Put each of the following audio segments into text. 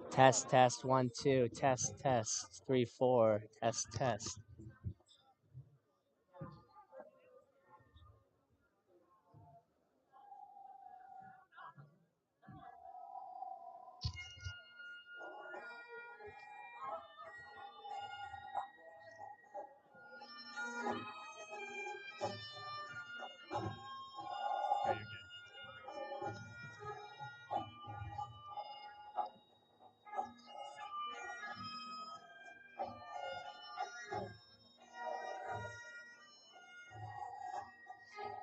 Test, test, 1, 2, test, test, 3, 4, test, test. Okay, you're good.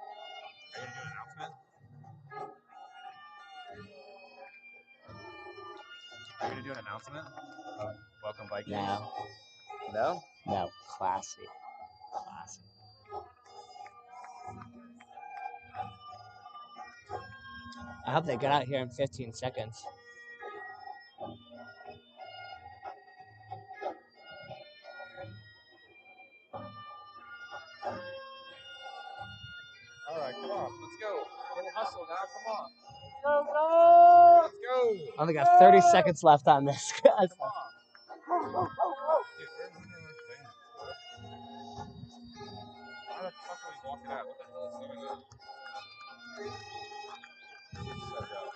Are you gonna do an announcement? Are you gonna do an announcement? Welcome Vikings. No, No? no, classy, classy. I hope they get out here in 15 seconds. All right, come on, let's go. A little hustle now, come on. Go, go! Let's go. I only got 30 seconds left on this. Come on. Dude, where's the thing? How the fuck are we walking out? What the hell is going on? This is so dumb.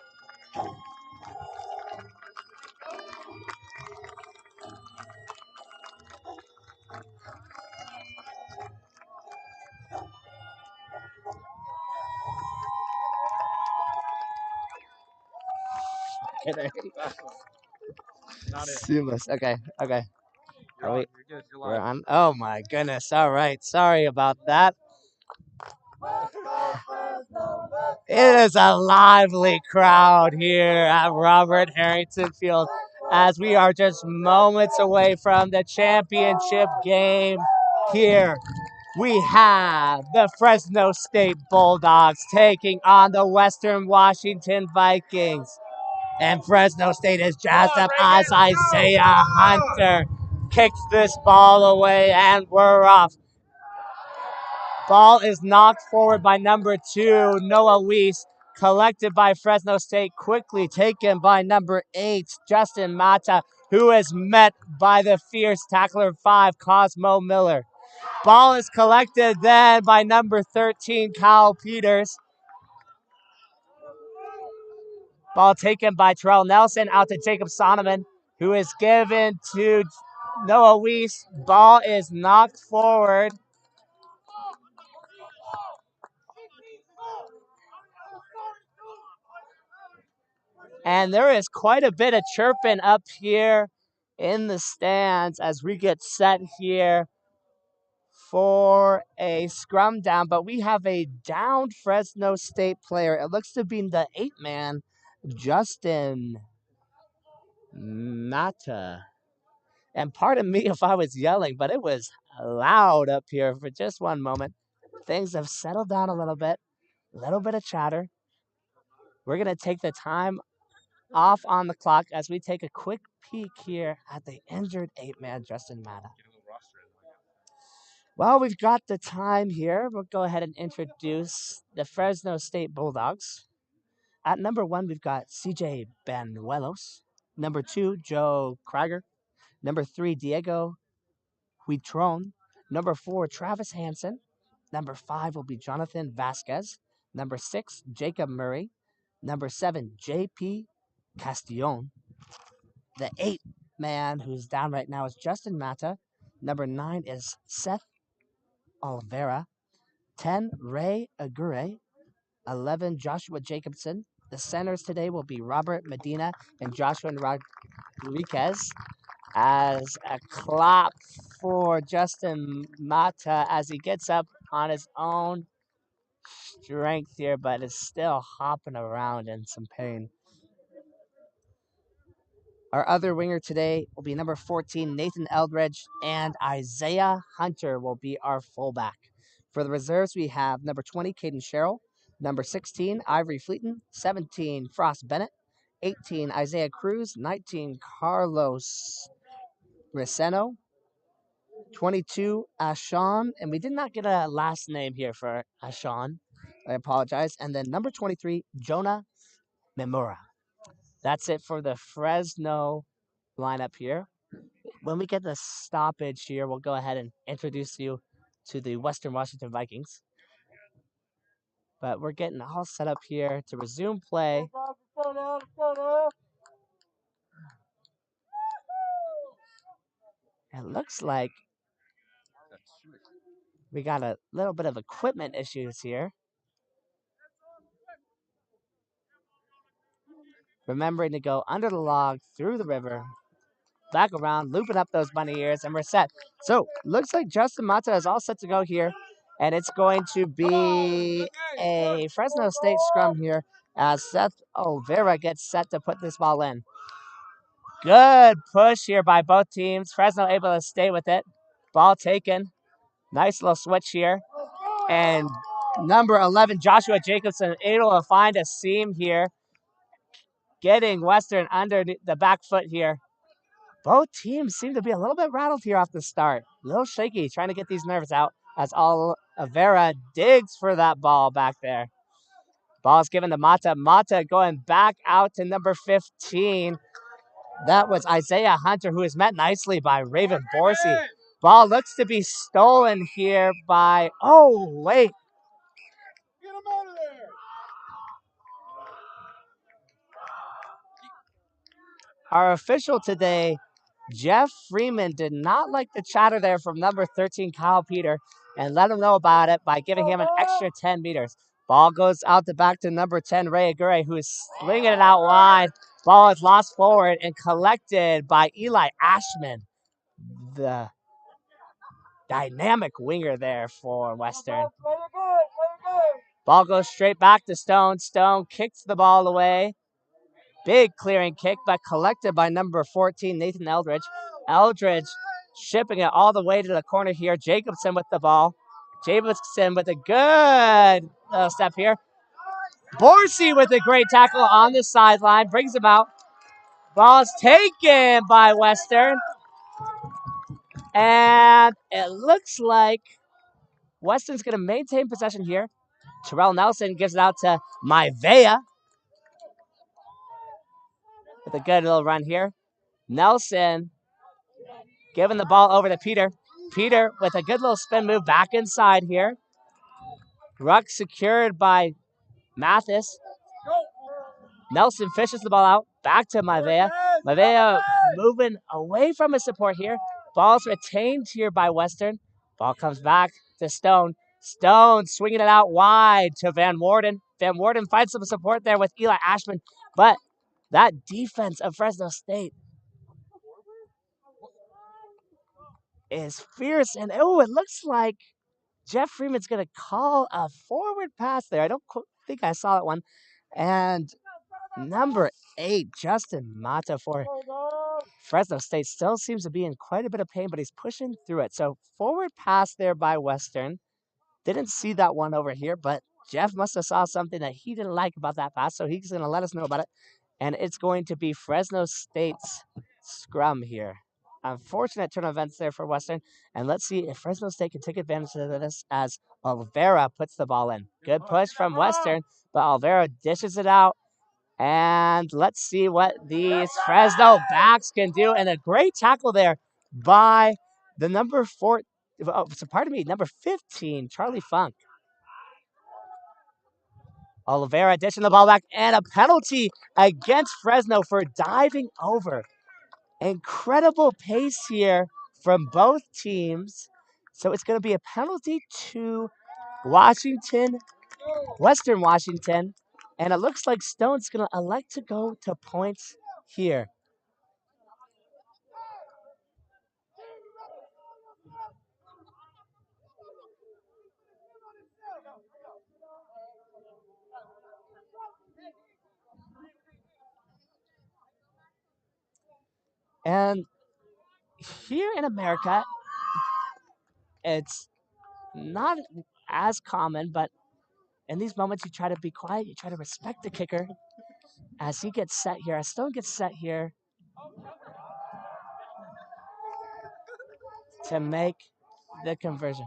Not it. Seamless. Okay, okay. You're Are on. we? You're good. You're We're live. on. Oh my goodness. All right. Sorry about that. It is a lively crowd here at Robert Harrington Field as we are just moments away from the championship game here. We have the Fresno State Bulldogs taking on the Western Washington Vikings. And Fresno State is jazzed up as Isaiah Hunter kicks this ball away, and we're off. Ball is knocked forward by number 2, Noah Weiss, collected by Fresno State, quickly taken by number 8, Justin Mata, who is met by the fierce tackler 5, Cosmo Miller. Ball is collected then by number 13, Kyle Peters. Ball taken by Terrell Nelson out to Jacob Sonneman, who is given to Noah Weiss. Ball is knocked forward. And there is quite a bit of chirping up here in the stands as we get set here for a scrum down. But we have a downed Fresno State player. It looks to be the 8-man, Justin Mata. And pardon me if I was yelling, but it was loud up here for just one moment. Things have settled down a little bit of chatter. We're going to take the time off on the clock as we take a quick peek here at the injured 8-man Justin Mata. Get a little roster in. Well, we've got the time here. We'll go ahead and introduce the Fresno State Bulldogs. At number 1, we've got CJ Banuelos. Number 2, Joe Krieger. Number 3, Diego Huitron. Number 4, Travis Hansen. Number 5 will be Jonathan Vasquez. Number 6, Jacob Murray. Number 7, JP Castillon. The 8-man who's down right now is Justin Mata. Number 9 is Seth Oliveira. 10, Ray Aguirre. 11, Joshua Jacobson. The centers today will be Robert Medina and Joshua Rodriguez. As a clap for Justin Mata as he gets up on his own strength here, but is still hopping around in some pain. Our other winger today will be number 14, Nathan Eldridge, and Isaiah Hunter will be our fullback. For the reserves, we have number 20, Caden Sherrill, number 16, Ivory Fleeton, 17, Frost Bennett, 18, Isaiah Cruz, 19, Carlos Reseno, 22, Ashawn, and we did not get a last name here for Ashawn. I apologize. And then number 23, Jonah Memura. That's it for the Fresno lineup here. When we get the stoppage here, we'll go ahead and introduce you to the Western Washington Vikings. But we're getting all set up here to resume play. It looks like we got a little bit of equipment issues here. Remembering to go under the log, through the river, back around, looping up those bunny ears, and we're set. So, looks like Justin Mata is all set to go here, and it's going to be a Fresno State scrum here as Seth Olvera gets set to put this ball in. Good push here by both teams. Fresno able to stay with it. Ball taken. Nice little switch here. And number 11, Joshua Jacobson, able to find a seam here. Getting Western under the back foot here. Both teams seem to be a little bit rattled here off the start. A little shaky, trying to get these nerves out as Olvera digs for that ball back there. Ball's given to Mata. Mata going back out to number 15. That was Isaiah Hunter, who is met nicely by Raven Borsey. Ball looks to be stolen here by, oh, wait. Get him out of there. Our official today, Jeff Freeman, did not like the chatter there from number 13, Kyle Peter, and let him know about it by giving him an extra 10 meters. Ball goes out the back to number 10, Ray Aguirre, who is slinging it out wide. Ball is lost forward and collected by Eli Ashman, the dynamic winger there for Western. Ball goes straight back to Stone. Stone kicks the ball away. Big clearing kick, but collected by number 14, Nathan Eldridge. Eldridge shipping it all the way to the corner here. Jacobson with the ball. Jacobson with a good little step here. Borsey with a great tackle on the sideline. Brings him out. Ball's taken by Western. And it looks like Western's going to maintain possession here. Terrell Nelson gives it out to Maivea with a good little run here. Nelson giving the ball over to Peter. Peter with a good little spin move back inside here. Ruck secured by Mathis. Nelson fishes the ball out. Back to Maivea. Maivea moving away from his support here. Ball's retained here by Western. Ball comes back to Stone. Stone swinging it out wide to Van Worden. Van Worden finds some support there with Eli Ashman. But that defense of Fresno State is fierce. And, oh, it looks like Jeff Freeman's going to call a forward pass there. I don't think I saw that one. And number 8, Justin Mata for Fresno State still seems to be in quite a bit of pain, but he's pushing through it. So forward pass there by Western. Didn't see that one over here, but Jeff must have saw something that he didn't like about that pass, so he's going to let us know about it. And it's going to be Fresno State's scrum here. Unfortunate turn of events there for Western. And let's see if Fresno State can take advantage of this as Olvera puts the ball in. Good push from Western, but Olvera dishes it out. And let's see what these Fresno backs can do. And a great tackle there by the number 15, Charlie Funk. Olvera dishing the ball back, and a penalty against Fresno for diving over. Incredible pace here from both teams. So it's going to be a penalty to Western Washington. And it looks like Stone's going to elect to go to points here. And here in America, it's not as common, but in these moments, you try to be quiet. You try to respect the kicker as he gets set here, as Stone gets set here to make the conversion.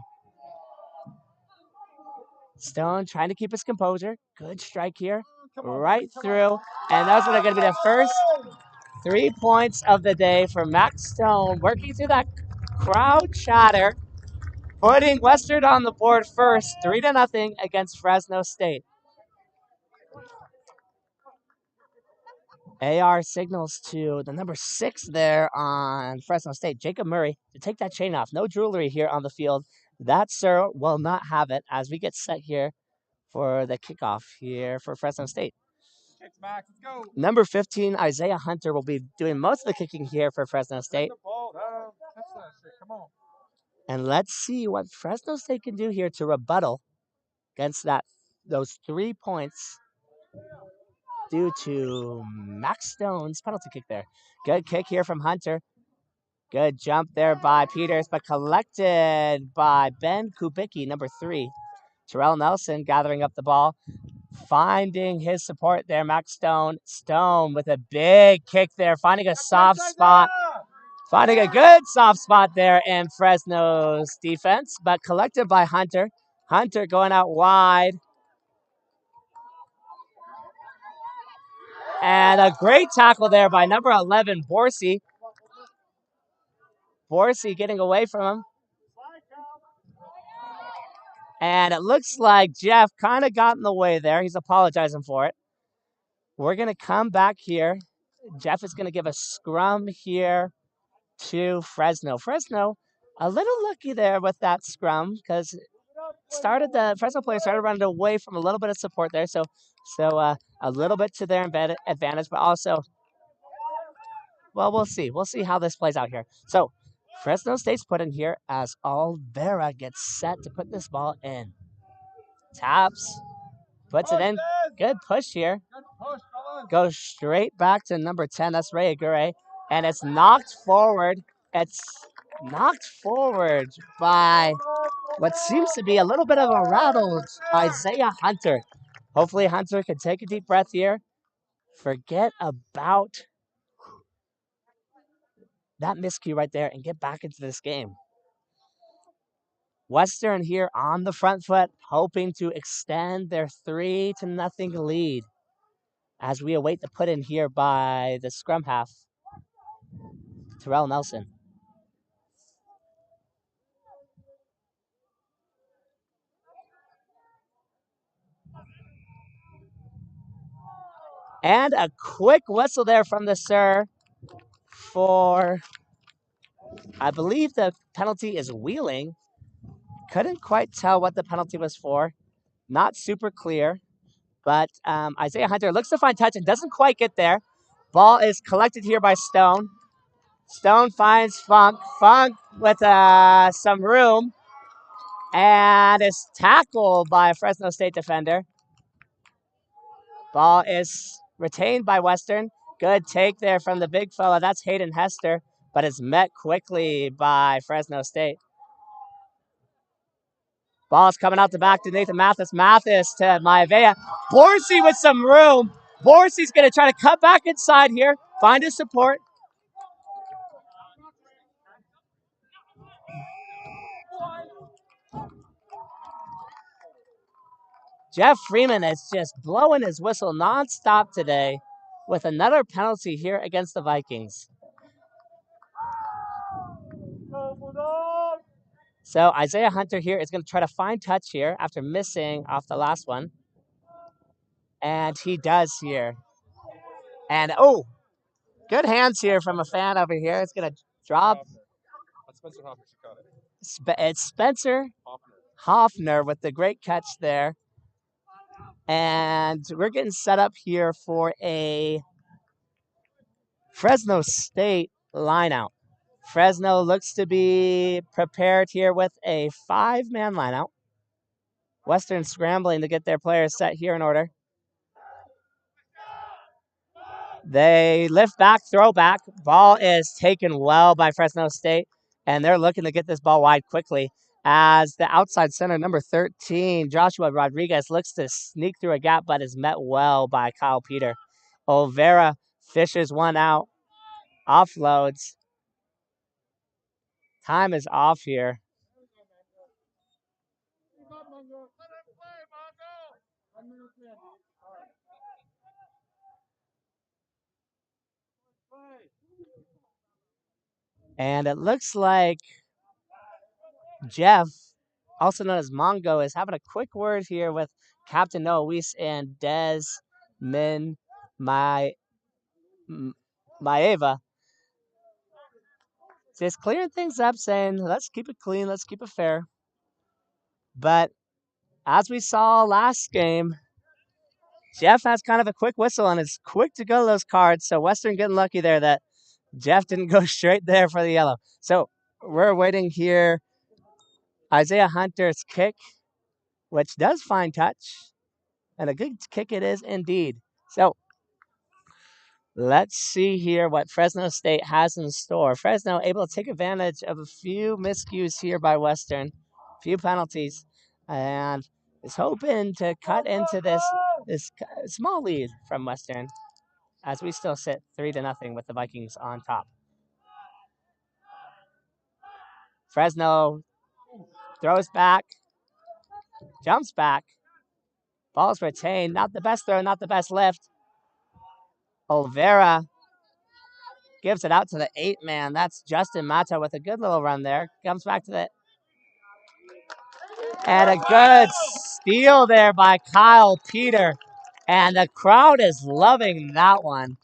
Stone trying to keep his composure. Good strike here. Right through. And that's going to be the first 3 points of the day for Max Stone, working through that crowd chatter, putting Western on the board first, 3-0 against Fresno State. AR signals to the number 6 there on Fresno State, Jacob Murray, to take that chain off. No jewelry here on the field. That, sir, will not have it as we get set here for the kickoff here for Fresno State. Kicks, Max. Let's go. Number 15, Isaiah Hunter, will be doing most of the kicking here for Fresno State. The ball down. Touch that shit. Come on. And let's see what Fresno State can do here to rebuttal against those 3 points due to Max Stone's penalty kick there. Good kick here from Hunter. Good jump there by Peters, but collected by Ben Kubicki, number 3. Terrell Nelson gathering up the ball, finding his support there. Max Stone. Stone with a big kick there, finding a soft spot. Finding a good soft spot there in Fresno's defense, but collected by Hunter. Hunter going out wide. And a great tackle there by number 11, Borsey. Borsey getting away from him. And it looks like Jeff kind of got in the way there. He's apologizing for it. We're going to come back here. Jeff is going to give a scrum here to Fresno. Fresno, a little lucky there with that scrum because the Fresno players started running away from a little bit of support there. So a little bit to their advantage, but also, well, we'll see. We'll see how this plays out here. So Fresno State's put in here as Alvera gets set to put this ball in. Taps, puts it in. Good push here. Goes straight back to number 10. That's Ray Aguirre. And it's knocked forward. It's knocked forward by what seems to be a little bit of a rattled Isaiah Hunter. Hopefully Hunter can take a deep breath here. Forget about that miscue right there and get back into this game. Western here on the front foot, hoping to extend their 3-0 lead as we await the put in here by the scrum half, Terrell Nelson. And a quick whistle there from the sir for, I believe the penalty is wheeling. Couldn't quite tell what the penalty was for. Not super clear. But Isaiah Hunter looks to find touch and doesn't quite get there. Ball is collected here by Stone. Stone finds Funk. Funk with some room and is tackled by a Fresno State defender. Ball is retained by Western. Good take there from the big fella. That's Hayden Hester, but is met quickly by Fresno State. Ball's coming out the back to Nathan Mathis. Mathis to Maivea. Borsey with some room. Borsey's going to try to cut back inside here. Find his support. Jeff Freeman is just blowing his whistle nonstop today with another penalty here against the Vikings. So Isaiah Hunter here is going to try to find touch here after missing off the last one. And he does here. And, oh, good hands here from a fan over here. It's going to drop. It's Spencer Hoffner with the great catch there. And we're getting set up here for a Fresno State lineout. Fresno looks to be prepared here with a 5-man lineout. Western scrambling to get their players set here in order. They lift back, throw back. Ball is taken well by Fresno State, and they're looking to get this ball wide quickly as the outside center, number 13, Joshua Rodriguez, looks to sneak through a gap, but is met well by Kyle Peter. Olvera fishes one out, offloads. Time is off here. And it looks like Jeff, also known as Mongo, is having a quick word here with Captain Noah Weiss and Des Min Maeva. Just clearing things up, saying, let's keep it clean, let's keep it fair. But as we saw last game, Jeff has kind of a quick whistle and is quick to go to those cards. So Western getting lucky there that Jeff didn't go straight there for the yellow. So we're waiting here. Isaiah Hunter's kick, which does find touch. And a good kick it is indeed. So let's see here what Fresno State has in store. Fresno able to take advantage of a few miscues here by Western, a few penalties, and is hoping to cut into this small lead from Western as we still sit 3-0 with the Vikings on top. Fresno throws back, jumps back, ball's retained. Not the best throw, not the best lift. Olvera gives it out to the 8-man. That's Justin Mata with a good little run there. Comes back to the... And a good steal there by Kyle Peter. And the crowd is loving that one.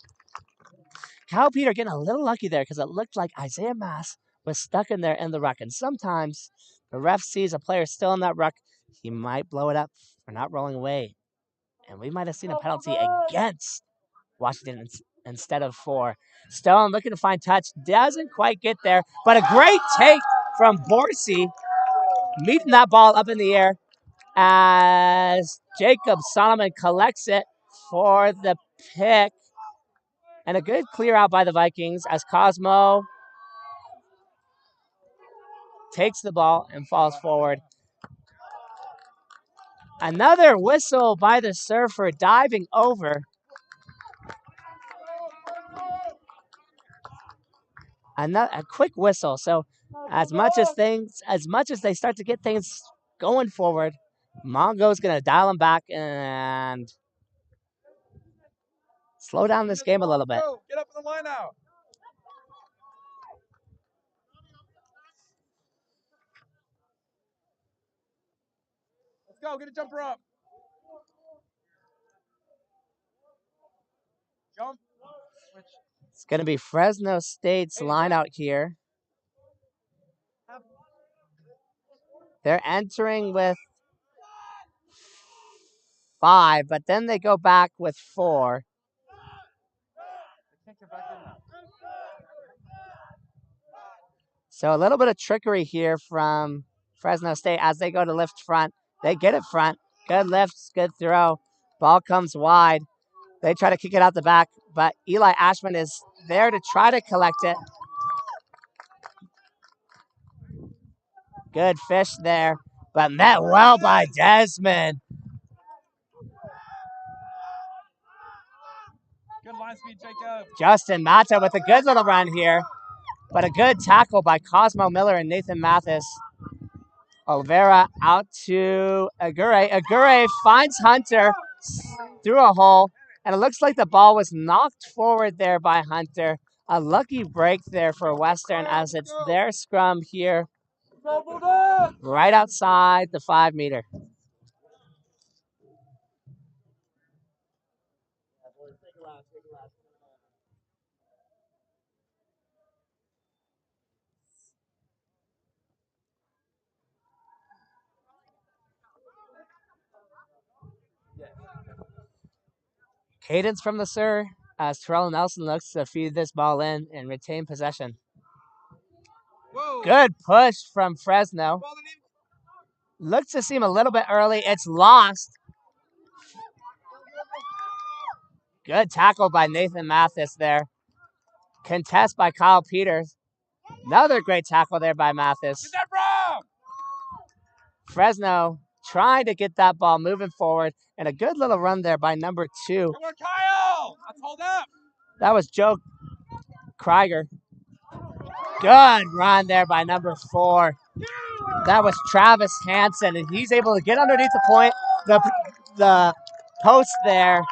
Kyle Peter getting a little lucky there because it looked like Isaiah Mass was stuck in there in the ruck. And sometimes the ref sees a player still in that ruck. He might blow it up for not rolling away. And we might have seen a penalty against Washington instead of for. Stone looking to find touch. Doesn't quite get there. But a great take from Borsey. Meeting that ball up in the air as Jacob Solomon collects it for the pick. And a good clear out by the Vikings as Cosmo takes the ball and falls forward. Another whistle by the Surfer diving over. A quick whistle. So as much as they start to get things going forward, Mongo's gonna dial them back and slow down this game a little bit. Get up in the line now. Let's go. Get a jumper up. Jump. Switch. It's gonna be Fresno State's line out here. They're entering with 5, but then they go back with 4. So a little bit of trickery here from Fresno State as they go to lift front. They get it front. Good lifts, good throw. Ball comes wide. They try to kick it out the back, but Eli Ashman is there to try to collect it. Good fish there, but met well by Desmond. Good line speed, Jacob. Justin Mata with a good little run here, but a good tackle by Cosmo Miller and Nathan Mathis. Olvera out to Aguirre. Aguirre finds Hunter through a hole, and it looks like the ball was knocked forward there by Hunter. A lucky break there for Western as it's their scrum here right outside the 5-meter. Cadence from the Sir as Terrell Nelson looks to feed this ball in and retain possession. Whoa. Good push from Fresno. Looks to seem a little bit early. It's lost. Good tackle by Nathan Mathis there. Contest by Kyle Peters. Another great tackle there by Mathis. Get that wrong. Fresno trying to get that ball moving forward, and a good little run there by number 2. Come on, Kyle. Let's hold up. That was Joe Krieger. Good run there by number 4. That was Travis Hansen, and he's able to get underneath the point, the post there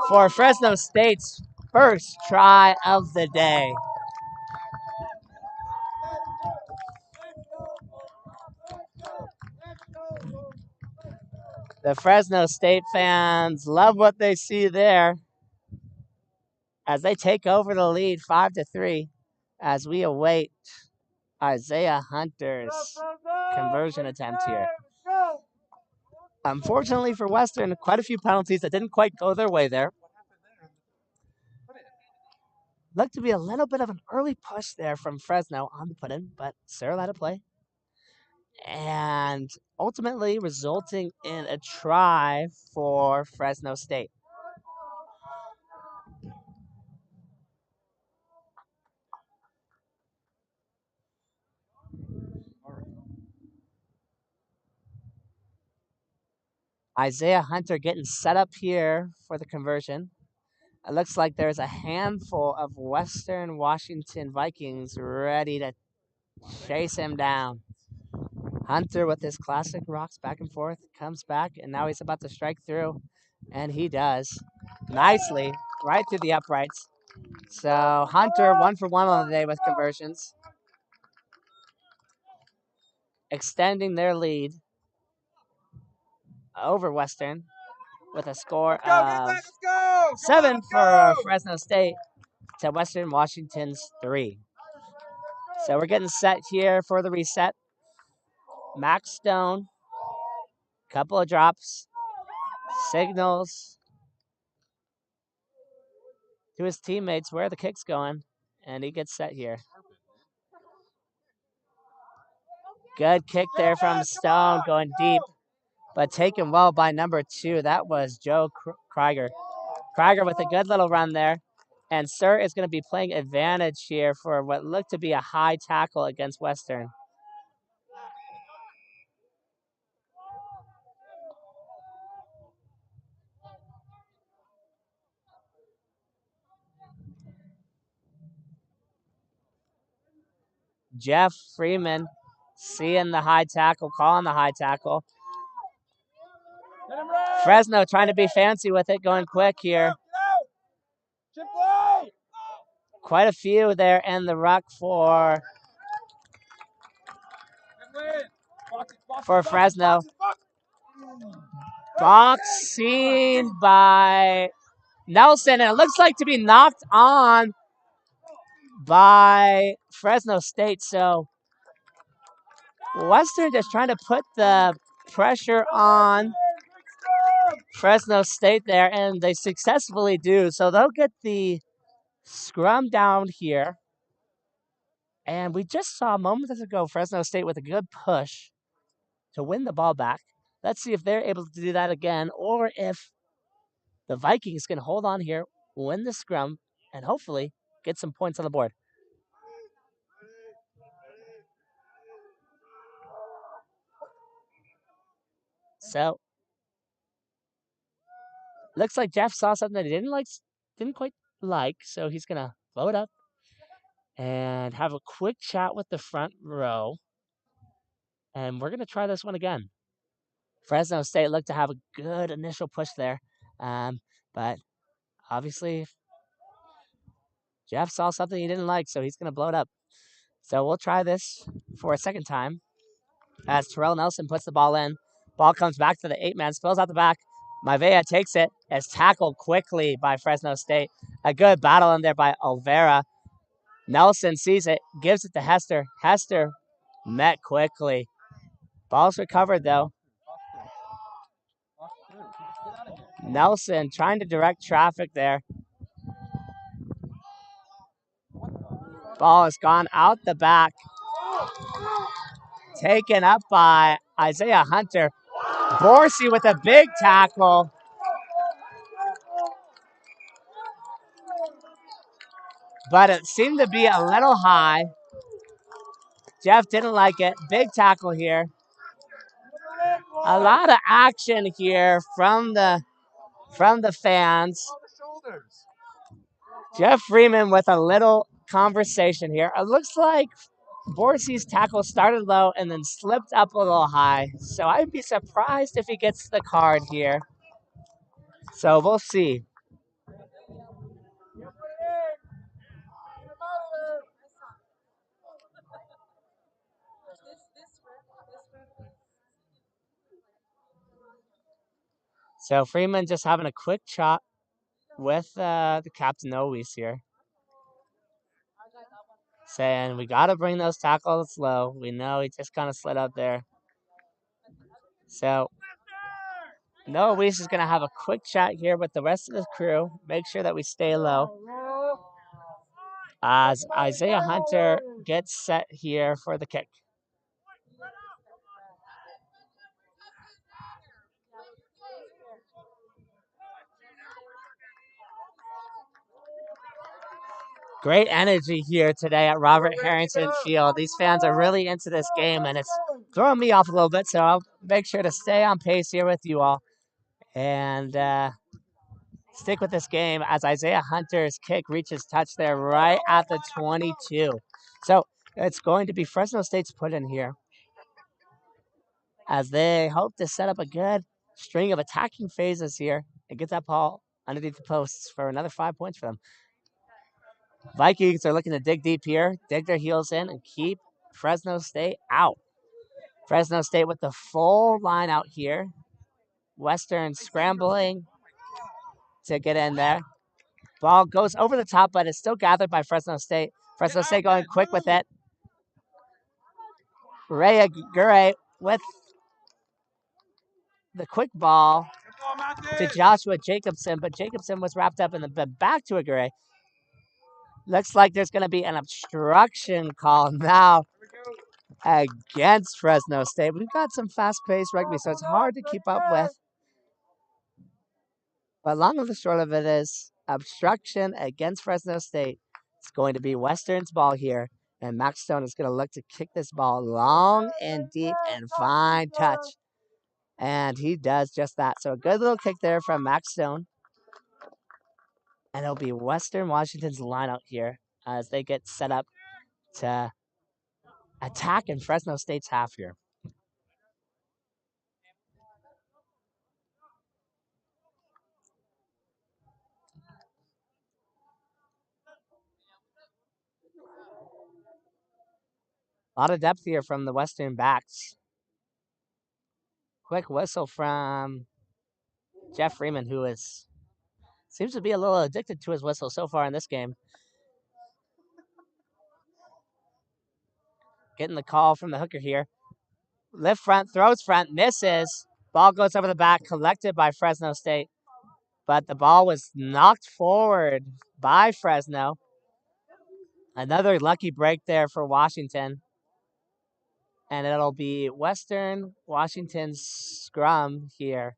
for Fresno State's first try of the day. The Fresno State fans love what they see there as they take over the lead 5-3 as we await Isaiah Hunter's conversion attempt here. Unfortunately for Western, quite a few penalties that didn't quite go their way there. Looked to be a little bit of an early push there from Fresno on the put-in, but Sarah let it play. And ultimately resulting in a try for Fresno State. Isaiah Hunter getting set up here for the conversion. It looks like there's a handful of Western Washington Vikings ready to chase him down. Hunter with his classic rocks back and forth, comes back, and now he's about to strike through. And he does. Nicely, right through the uprights. So Hunter 1 for 1 on the day with conversions. Extending their lead over Western with a score of 7 for Fresno State to Western Washington's 3. So we're getting set here for the reset. Max Stone, couple of drops, signals to his teammates where the kick's going, and he gets set here. Good kick there from Stone, going deep, but taken well by number 2. That was Joe Krieger. Krieger with a good little run there. And Sir is going to be playing advantage here for what looked to be a high tackle against Western. Jeff Freeman seeing the high tackle, calling the high tackle. Fresno trying to be fancy with it, going quick here. Quite a few there in the ruck for Fresno. Box seen by Nelson, and it looks like to be knocked on by Fresno State. So Western just trying to put the pressure on Fresno State there, and they successfully do. So they'll get the scrum down here. And we just saw moments ago Fresno State with a good push to win the ball back. Let's see if they're able to do that again, or if the Vikings can hold on here, win the scrum, and hopefully get some points on the board. So looks like Jeff saw something that he didn't quite like, so he's gonna load up and have a quick chat with the front row. And we're gonna try this one again. Fresno State looked to have a good initial push there, but obviously Jeff saw something he didn't like, so he's gonna blow it up. So we'll try this for a second time as Terrell Nelson puts the ball in. Ball comes back to the 8-man, spills out the back. Maivea takes it, is tackled quickly by Fresno State. A good battle in there by Olvera. Nelson sees it, gives it to Hester. Hester met quickly. Ball's recovered, though. Nelson trying to direct traffic there. Ball has gone out the back. Taken up by Isaiah Hunter. Borsey with a big tackle. But it seemed to be a little high. Jeff didn't like it. Big tackle here. A lot of action here from the fans. Jeff Freeman with a little conversation here. It looks like Borsey's tackle started low and then slipped up a little high. So I'd be surprised if he gets the card here. So we'll see. So Freeman just having a quick shot with the captain Owies here, saying we got to bring those tackles low. We know he just kind of slid up there. So Noah Weiss is going to have a quick chat here with the rest of the crew. Make sure that we stay low. As Isaiah Hunter gets set here for the kick. Great energy here today at Robert Harrington Field. These fans are really into this game, and it's throwing me off a little bit, so I'll make sure to stay on pace here with you all and stick with this game as Isaiah Hunter's kick reaches touch there right at the 22. So it's going to be Fresno State's put in here as they hope to set up a good string of attacking phases here and get that ball underneath the posts for another 5 points for them. Vikings are looking to dig deep here, dig their heels in, and keep Fresno State out. Fresno State with the full line out here. Western scrambling to get in there. Ball goes over the top, but it's still gathered by Fresno State. Fresno State going quick with it. Ray Aguirre with the quick ball to Joshua Jacobson, but Jacobson was wrapped up in the back to Aguirre. Looks like there's going to be an obstruction call now against Fresno State. We've got some fast-paced rugby, so it's hard to keep up with. But long of the short of it is obstruction against Fresno State. It's going to be Western's ball here, and Max Stone is going to look to kick this ball long and deep and fine touch. And he does just that. So a good little kick there from Max Stone. And it'll be Western Washington's line out here as they get set up to attack in Fresno State's half here. A lot of depth here from the Western backs. Quick whistle from Jeff Freeman, who seems to be a little addicted to his whistle so far in this game. Getting the call from the hooker here. Lift front, throws front, misses. Ball goes over the back, collected by Fresno State. But the ball was knocked forward by Fresno. Another lucky break there for Washington. And it'll be Western Washington's scrum here.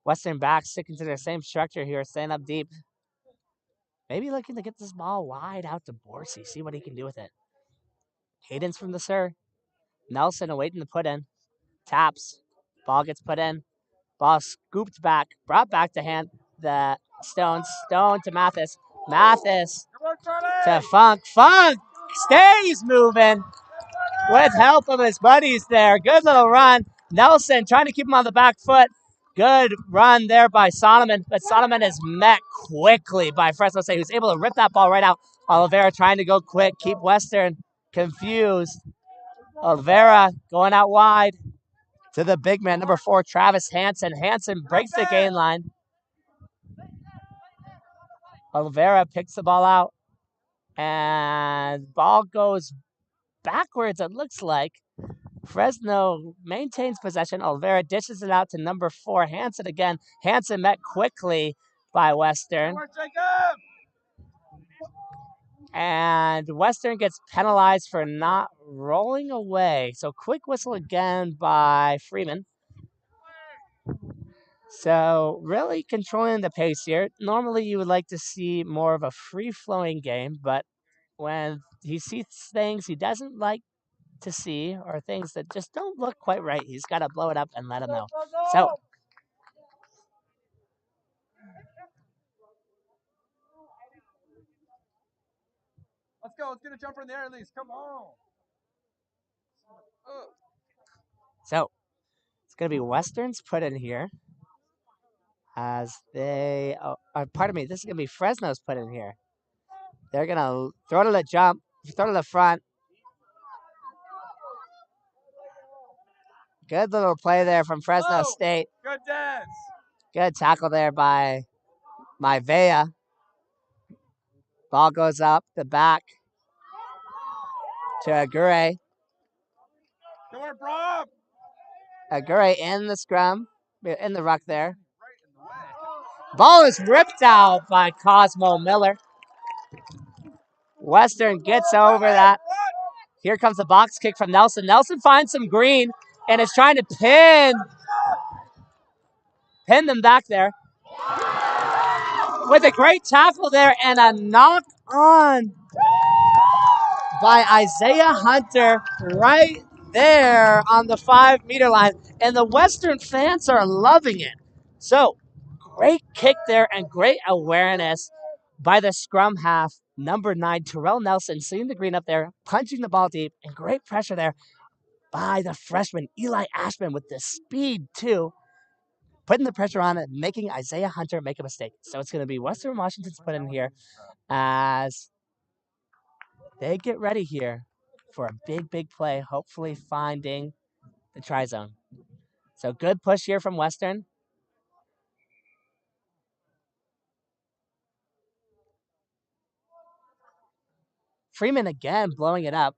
Western back sticking to their same structure here, staying up deep. Maybe looking to get this ball wide out to Borsey, see what he can do with it. Cadence from the sir. Nelson awaiting the put in. Taps. Ball gets put in. Ball scooped back. Brought back to hand. The Stone. Stone to Mathis. Mathis to Funk. Funk stays moving with help of his buddies there. Good little run. Nelson trying to keep him on the back foot. Good run there by Solomon, but Solomon is met quickly by Fresno State, who's able to rip that ball right out. Oliveira trying to go quick, keep Western confused. Oliveira going out wide to the big man, number 4, Travis Hansen. Hansen breaks the gain line. Oliveira picks the ball out, and ball goes backwards, it looks like. Fresno maintains possession. Oliveira dishes it out to number 4, Hansen again. Hansen met quickly by Western. And Western gets penalized for not rolling away. So quick whistle again by Freeman. So really controlling the pace here. Normally you would like to see more of a free-flowing game, but when he sees things he doesn't like to see or things that just don't look quite right, he's got to blow it up and let him know. So let's go. Let's get a jumper in the air at least. Come on. So it's going to be Western's put in here as they, pardon me, this is going to be Fresno's put in here. They're going to throw to the jump, throw to the front. Good little play there from Fresno State. Good dance. Good tackle there by Vea. Ball goes up the back to Aguirre. Come on, Brom. Aguirre in the scrum, in the ruck there. Ball is ripped out by Cosmo Miller. Western gets over that. Here comes the box kick from Nelson. Nelson finds some green and is trying to pin them back there. With a great tackle there and a knock on by Isaiah Hunter right there on the 5-meter line. And the Western fans are loving it. So, great kick there and great awareness by the scrum half, number 9, Terrell Nelson, seeing the green up there, punching the ball deep, and great pressure there by the freshman, Eli Ashman, with the speed, too, putting the pressure on it, making Isaiah Hunter make a mistake. So it's going to be Western Washington's put in here as they get ready here for a big, big play, hopefully finding the try zone. So good push here from Western. Freeman again blowing it up.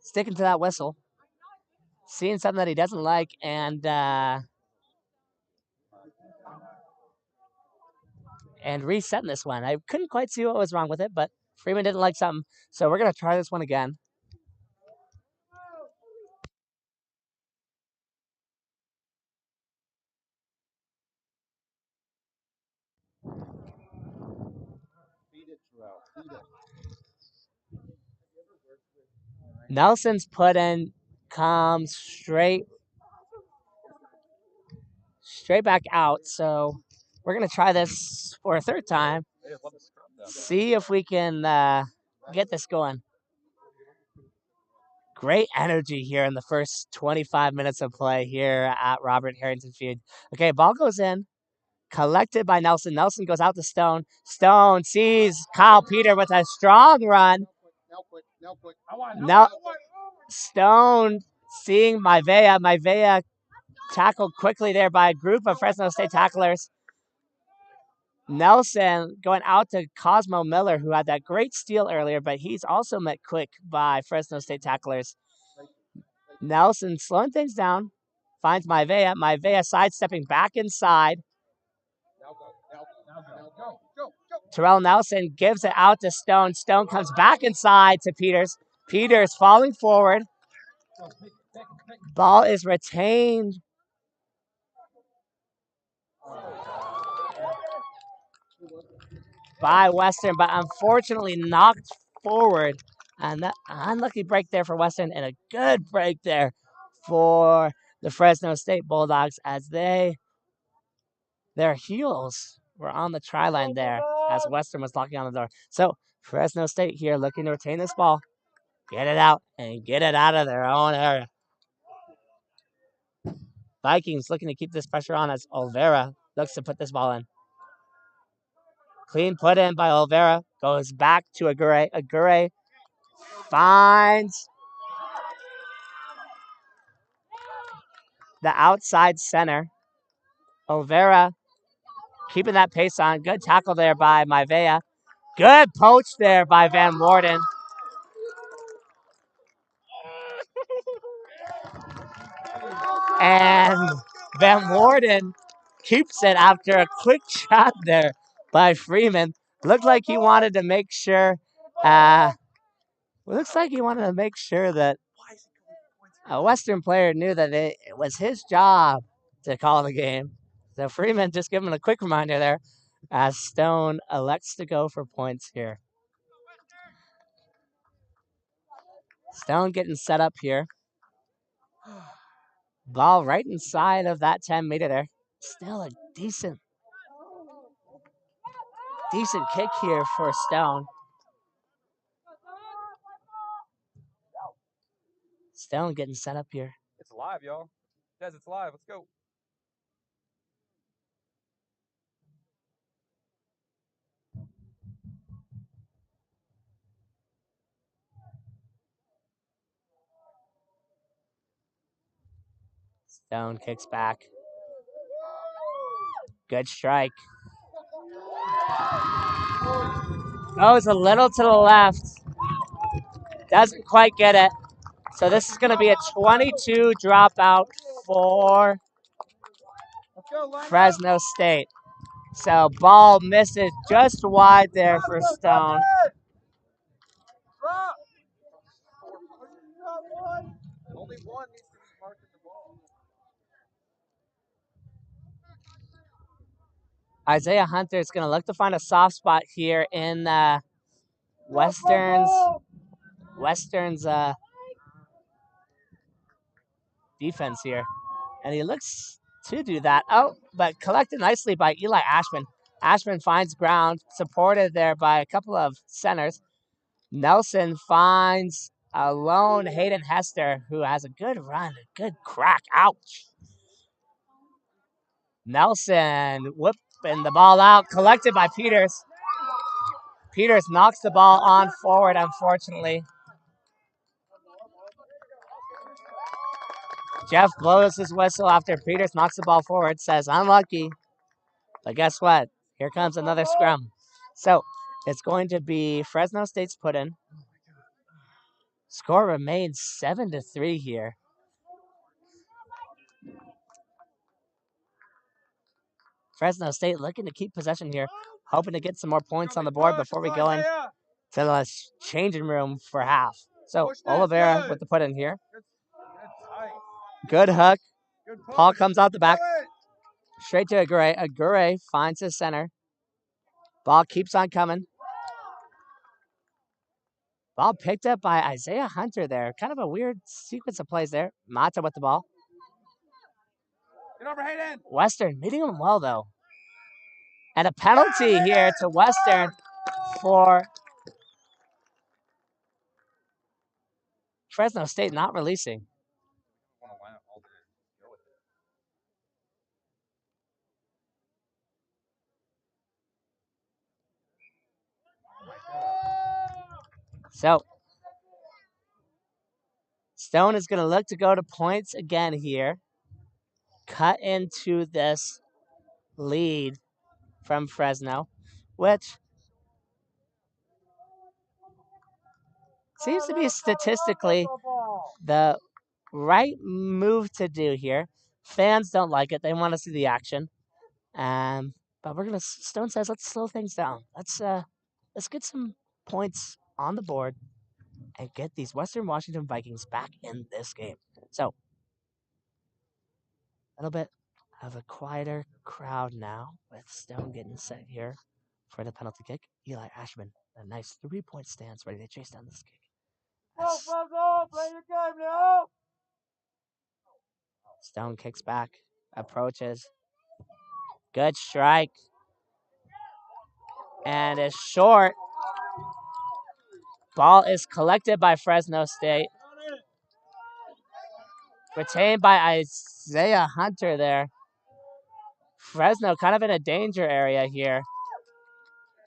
Sticking to that whistle. Seeing something that he doesn't like and resetting this one. I couldn't quite see what was wrong with it, but Freeman didn't like something. So we're going to try this one again. Nelson's put in comes straight back out. So we're going to try this for a third time. See if we can get this going. Great energy here in the first 25 minutes of play here at Robert Harrington Field. Okay, ball goes in. Collected by Nelson. Nelson goes out to Stone. Stone sees Kyle Peter with a strong run. Now Stone seeing Maivea. Maivea tackled quickly there by a group of Fresno State tacklers. Nelson going out to Cosmo Miller, who had that great steal earlier, but he's also met quick by Fresno State tacklers. Nelson slowing things down. Finds Maivea. Maivea sidestepping back inside. Terrell Nelson gives it out to Stone. Stone comes back inside to Peters. Peters falling forward. Ball is retained by Western, but unfortunately knocked forward. And that unlucky break there for Western and a good break there for the Fresno State Bulldogs as their heels were on the try line there as Western was knocking on the door. So Fresno State here looking to retain this ball, get it out, and get it out of their own area. Vikings looking to keep this pressure on as Olvera looks to put this ball in. Clean put in by Olvera. Goes back to Aguirre. Aguirre finds the outside center. Olvera keeping that pace on. Good tackle there by Maivea. Good poach there by Van Worden. And Van Worden keeps it after a quick shot there by Freeman. Looked like he wanted to make sure. Looks like he wanted to make sure that a Western player knew that it was his job to call the game. So Freeman just giving a quick reminder there as Stone elects to go for points here. Stone getting set up here. Ball right inside of that 10-meter there. Still a decent kick here for Stone. Stone getting set up here. It's live, y'all. Guys, it's live. Let's go. Stone kicks back. Good strike. Goes a little to the left. Doesn't quite get it. So this is going to be a 22 dropout for Fresno State. So ball misses just wide there for Stone. Only one needs to be marking the ball. Isaiah Hunter is going to look to find a soft spot here in Western's defense here. And he looks to do that. Oh, but collected nicely by Eli Ashman. Ashman finds ground, supported there by a couple of centers. Nelson finds a lone Hayden Hester, who has a good run, a good crack. Ouch. Nelson whipping the ball out, collected by Peters. Peters knocks the ball on forward, unfortunately. Jeff blows his whistle after Peters knocks the ball forward, says, unlucky. But guess what? Here comes another scrum. So it's going to be Fresno State's put in. Score remains 7-3 here. Fresno State looking to keep possession here, hoping to get some more points on the board before we go in to the changing room for half. So Oliveira with the put in here. Good hook. Paul comes out the back. Straight to Aguirre. Aguirre finds his center. Ball keeps on coming. Ball picked up by Isaiah Hunter there. Kind of a weird sequence of plays there. Mata with the ball. Get over, Hayden. Western meeting him well, though. And a penalty here to Western for Fresno State not releasing. So Stone is going to look to go to points again here. Cut into this lead from Fresno, which seems to be statistically the right move to do here. Fans don't like it. They want to see the action. But we're gonna. Stone says, let's slow things down. Let's get some points on the board and get these Western Washington Vikings back in this game. So a little bit of a quieter crowd now with Stone getting set here for the penalty kick. Eli Ashman, a nice 3-point stance, ready to chase down this kick. Play your game now. Stone kicks back, approaches. Good strike. And is short. Ball is collected by Fresno State. Retained by Isaiah Hunter there. Fresno kind of in a danger area here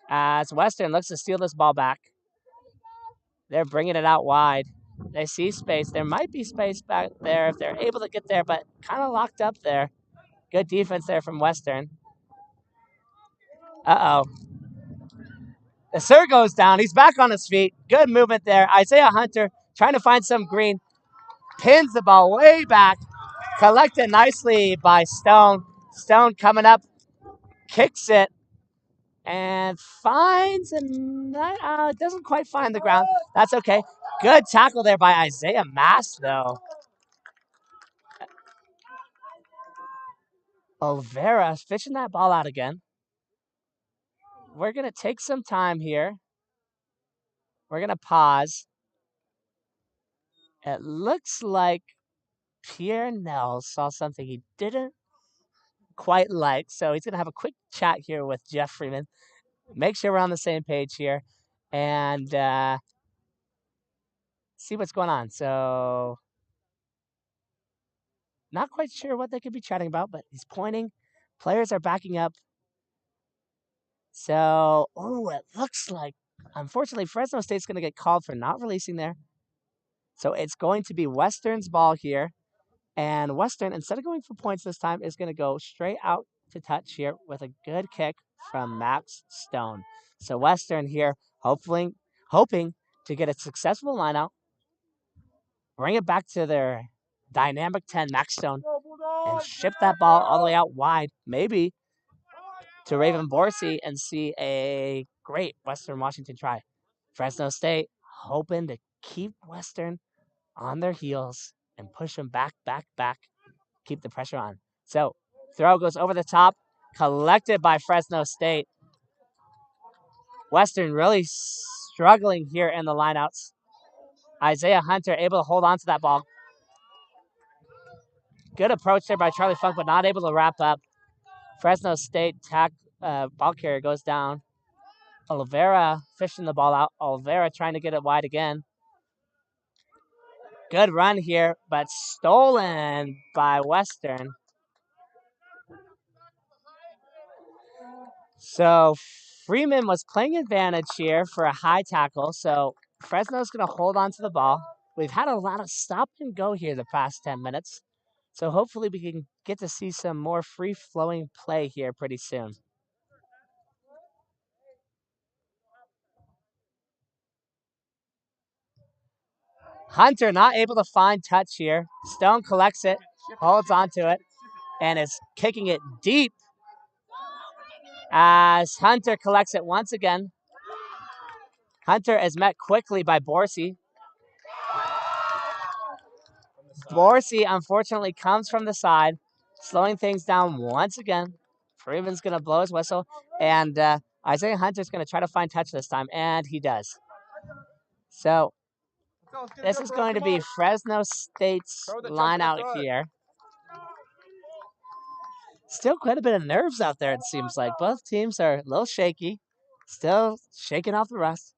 as Western looks to steal this ball back. They're bringing it out wide. They see space. There might be space back there if they're able to get there, but kind of locked up there. Good defense there from Western. Uh-oh. The Sir goes down. He's back on his feet. Good movement there. Isaiah Hunter trying to find some green. Pins the ball way back. Collected nicely by Stone. Stone coming up. Kicks it. And finds and doesn't quite find the ground. That's okay. Good tackle there by Isaiah Mass, though. Olvera fishing that ball out again. We're going to take some time here. We're going to pause. It looks like Pierre Nell saw something he didn't quite like, so he's going to have a quick chat here with Jeff Freeman. Make sure we're on the same page here and see what's going on. So, not quite sure what they could be chatting about, but he's pointing. Players are backing up. So, it looks like, unfortunately, Fresno State's going to get called for not releasing there. So it's going to be Western's ball here. And Western, instead of going for points this time, is going to go straight out to touch here with a good kick from Max Stone. So Western here, hoping to get a successful lineout, bring it back to their dynamic 10, Max Stone, and ship that ball all the way out wide, maybe to Raven Borsey, and see a great Western Washington try. Fresno State hoping to keep Western on their heels and push them back, keep the pressure on. So throw goes over the top, collected by Fresno State. Western really struggling here in the lineouts. Isaiah Hunter able to hold on to that ball. Good approach there by Charlie Funk, but not able to wrap up. Fresno State ball carrier goes down. Oliveira fishing the ball out. Oliveira trying to get it wide again. Good run here, but stolen by Western. So Freeman was playing advantage here for a high tackle. So Fresno's going to hold on to the ball. We've had a lot of stop and go here the past 10 minutes. So hopefully we can get to see some more free-flowing play here pretty soon. Hunter not able to find touch here. Stone collects it, holds onto it, and is kicking it deep as Hunter collects it once again. Hunter is met quickly by Borsey. Borsey, unfortunately, comes from the side, slowing things down once again. Freeman's going to blow his whistle, and Isaiah Hunter's going to try to find touch this time, and he does. So this is going to be Fresno State's line out here. Still quite a bit of nerves out there, it seems like. Both teams are a little shaky, still shaking off the rust.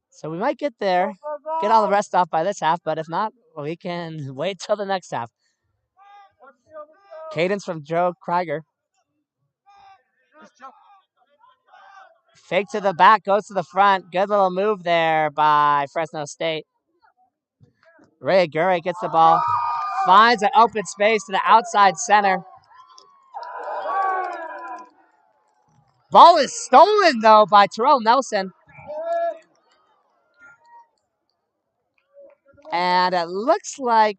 So we might get there, get all the rest off by this half, but if not, we can wait till the next half. Cadence from Joe Krieger. Fake to the back, goes to the front. Good little move there by Fresno State. Ray Aguirre gets the ball, finds an open space to the outside center. Ball is stolen, though, by Terrell Nelson. And it looks like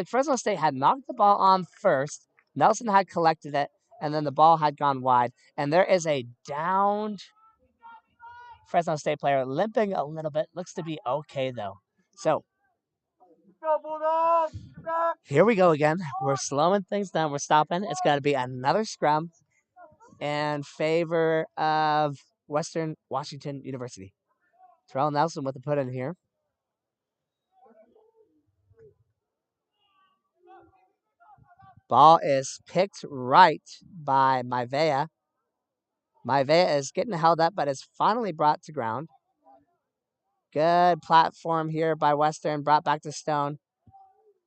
Fresno State had knocked the ball on first. Nelson had collected it, and then the ball had gone wide. And there is a downed Fresno State player limping a little bit. Looks to be okay, though. So here we go again. We're slowing things down. We're stopping. It's got to be another scrum in favor of Western Washington University. Terrell Nelson with the put in here. Ball is picked right by Maivea. Maivea is getting held up, but is finally brought to ground. Good platform here by Western, brought back to Stone.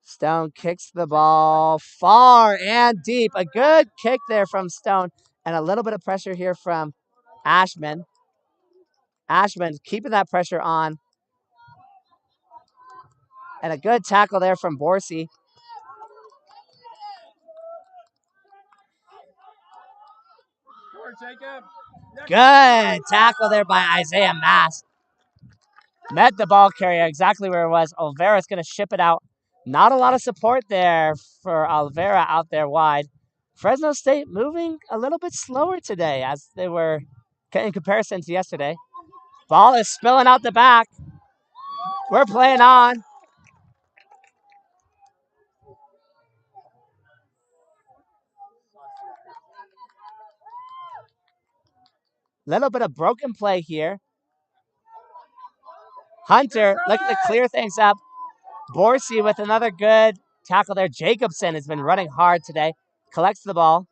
Stone kicks the ball far and deep. A good kick there from Stone, and a little bit of pressure here from Ashman. Ashman keeping that pressure on. And a good tackle there from Borsey. Good tackle there by Isaiah Mass. Met the ball carrier exactly where it was. Oliveira's going to ship it out. Not a lot of support there for Oliveira out there wide. Fresno State moving a little bit slower today as they were in comparison to yesterday. Ball is spilling out the back. We're playing on. Little bit of broken play here. Hunter looking to clear things up. Borsey with another good tackle there. Jacobson has been running hard today. Collects the ball.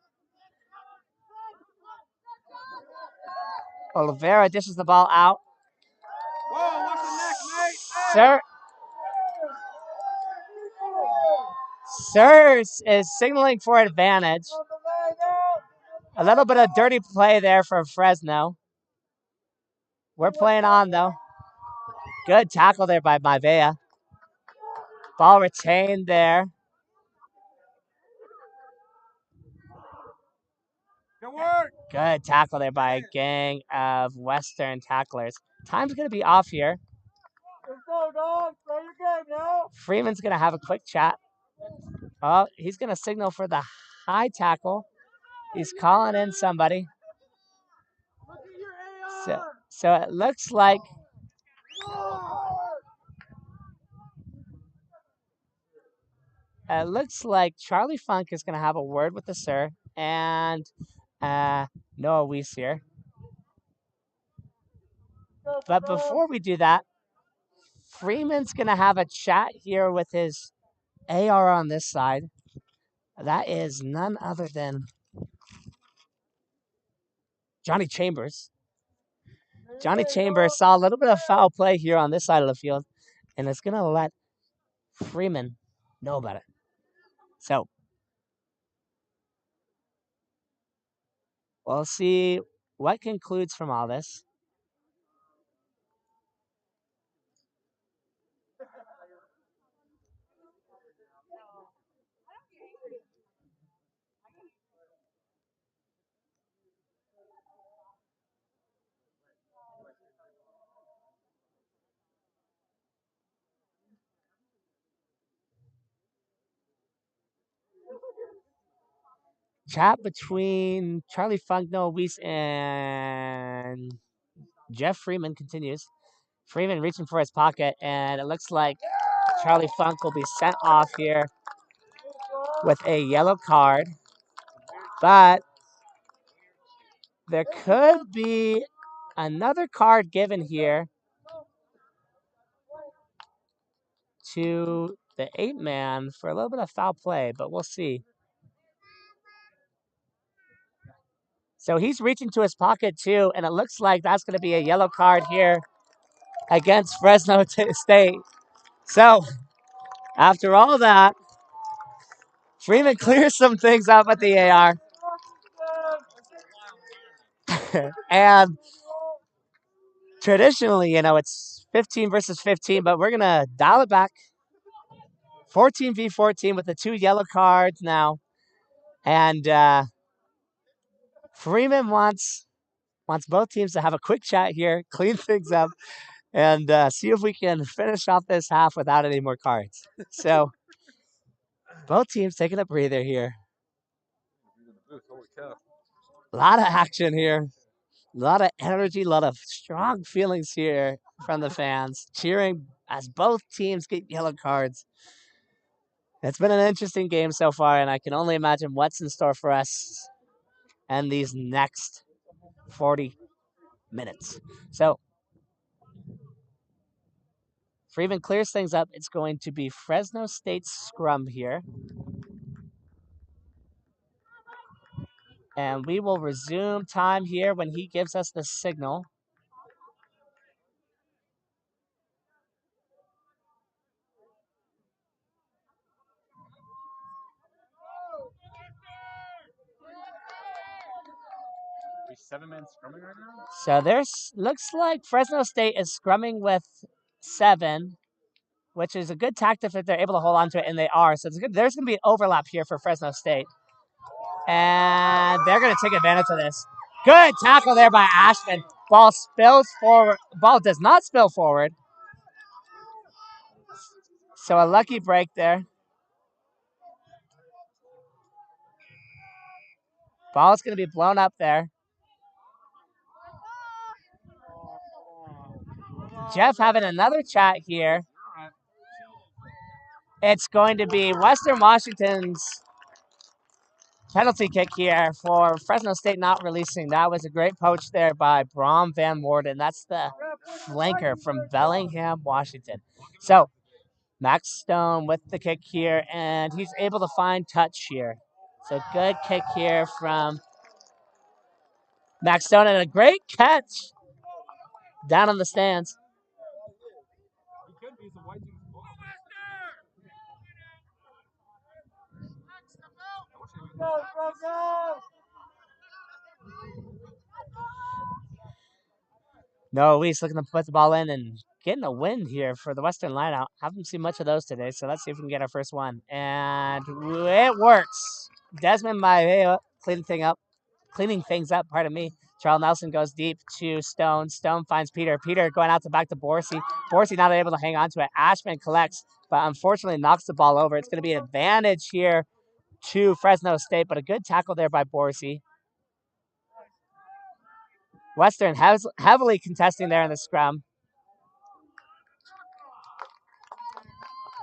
Oliveira dishes the ball out. Whoa, watch the neck, mate. Sirs is signaling for advantage. A little bit of dirty play there for Fresno. We're playing on, though. Good tackle there by Maivea. Ball retained there. Good work. Good tackle there by a gang of Western tacklers. Time's going to be off here. Let's go, dog. Play your game now. Freeman's going to have a quick chat. Oh, he's going to signal for the high tackle. He's calling in somebody. Look at your So, AR. so it looks like Charlie Funk is going to have a word with the sir and Noah Weiss here. But before we do that, Freeman's going to have a chat here with his AR on this side. That is none other than Johnny Chambers. Johnny Chambers saw a little bit of foul play here on this side of the field, and it's going to let Freeman know about it. So we'll see what concludes from all this. Chat between Charlie Funk, Noah Weiss, and Jeff Freeman continues. Freeman reaching for his pocket, and it looks like Charlie Funk will be sent off here with a yellow card. But there could be another card given here to the 8-man for a little bit of foul play, but we'll see. So he's reaching to his pocket too, and it looks like that's going to be a yellow card here against Fresno State. So after all that, Freeman clears some things up at the AR. And traditionally, it's 15 versus 15, but we're going to dial it back. 14 v 14 with the 2 yellow cards now. And Freeman wants both teams to have a quick chat here, clean things up, and see if we can finish off this half without any more cards. So both teams taking a breather here. A lot of action here. A lot of energy, a lot of strong feelings here from the fans, cheering as both teams get yellow cards. It's been an interesting game so far, and I can only imagine what's in store for us and these next 40 minutes. So Freeman clears things up. It's going to be Fresno State's scrum here. And we will resume time here when he gives us the signal. We 7-man scrumming right now? So there's looks like Fresno State is scrumming with 7, which is a good tactic if they're able to hold on to it, and they are. So it's good. There's going to be an overlap here for Fresno State. And they're going to take advantage of this. Good tackle there by Ashman. Ball spills forward. Ball does not spill forward. So a lucky break there. Ball's going to be blown up there. Jeff having another chat here. It's going to be Western Washington's penalty kick here for Fresno State not releasing. That was a great poach there by Brom Van Worden. That's the flanker from Bellingham, Washington. So Max Stone with the kick here, and he's able to find touch here. So good kick here from Max Stone, and a great catch down in the stands. No, Luis looking to put the ball in and getting a win here for the Western lineout. Haven't seen much of those today, so let's see if we can get our first one. And it works. Desmond Maivea cleaning things up. Pardon me. Charles Nelson goes deep to Stone. Stone finds Peter. Peter going out to back to Borsey. Borsey not able to hang on to it. Ashman collects, but unfortunately knocks the ball over. It's going to be an advantage here to Fresno State, but a good tackle there by Borsey. Western has heavily contesting there in the scrum.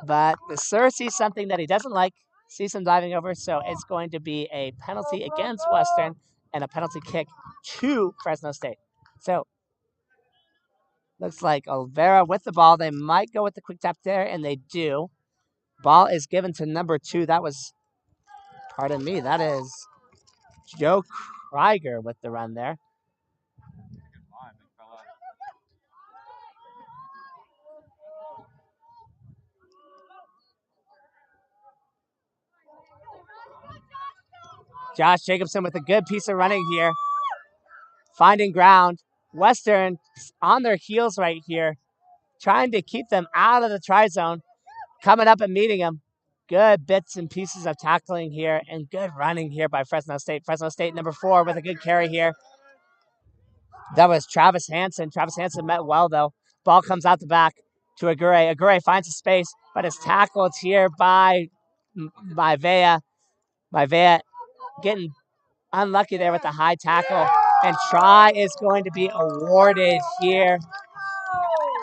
But the Sir sees something that he doesn't like, sees him diving over, so it's going to be a penalty against Western and a penalty kick to Fresno State. So looks like Olvera with the ball. They might go with the quick tap there, and they do. Ball is given to number 2. That was, pardon me, that is Joe Krieger with the run there. Josh Jacobson with a good piece of running here. Finding ground. Western on their heels right here, trying to keep them out of the try zone. Coming up and meeting him. Good bits and pieces of tackling here and good running here by Fresno State. Fresno State number 4 with a good carry here. That was Travis Hansen. Travis Hansen met well, though. Ball comes out the back to Agure. Agure finds a space, but is tackled here by Vea. By Vea getting unlucky there with the high tackle. And try is going to be awarded here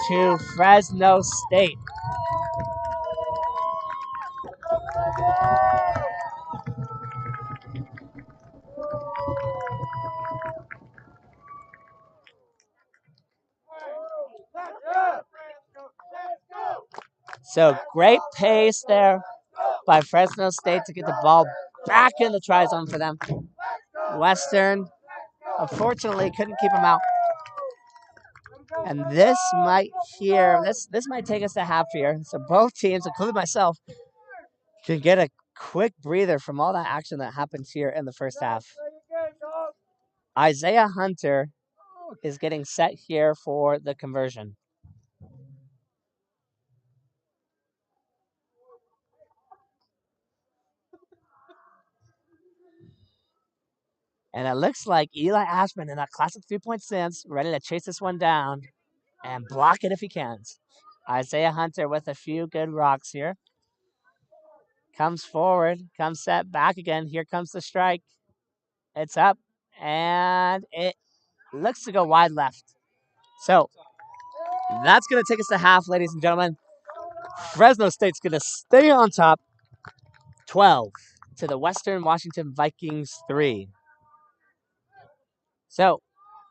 to Fresno State. So great pace there by Fresno State to get the ball back in the try zone for them. Western, unfortunately, couldn't keep them out. And this might take us to half here. So both teams, including myself, can get a quick breather from all that action that happens here in the first half. Isaiah Hunter is getting set here for the conversion. And it looks like Eli Ashman in that classic 3-point stance, ready to chase this one down and block it if he can. Isaiah Hunter with a few good rocks here. Comes forward, comes set back again. Here comes the strike. It's up, and it looks to go wide left. So that's going to take us to half, ladies and gentlemen. Fresno State's going to stay on top, 12 to the Western Washington Vikings 3. So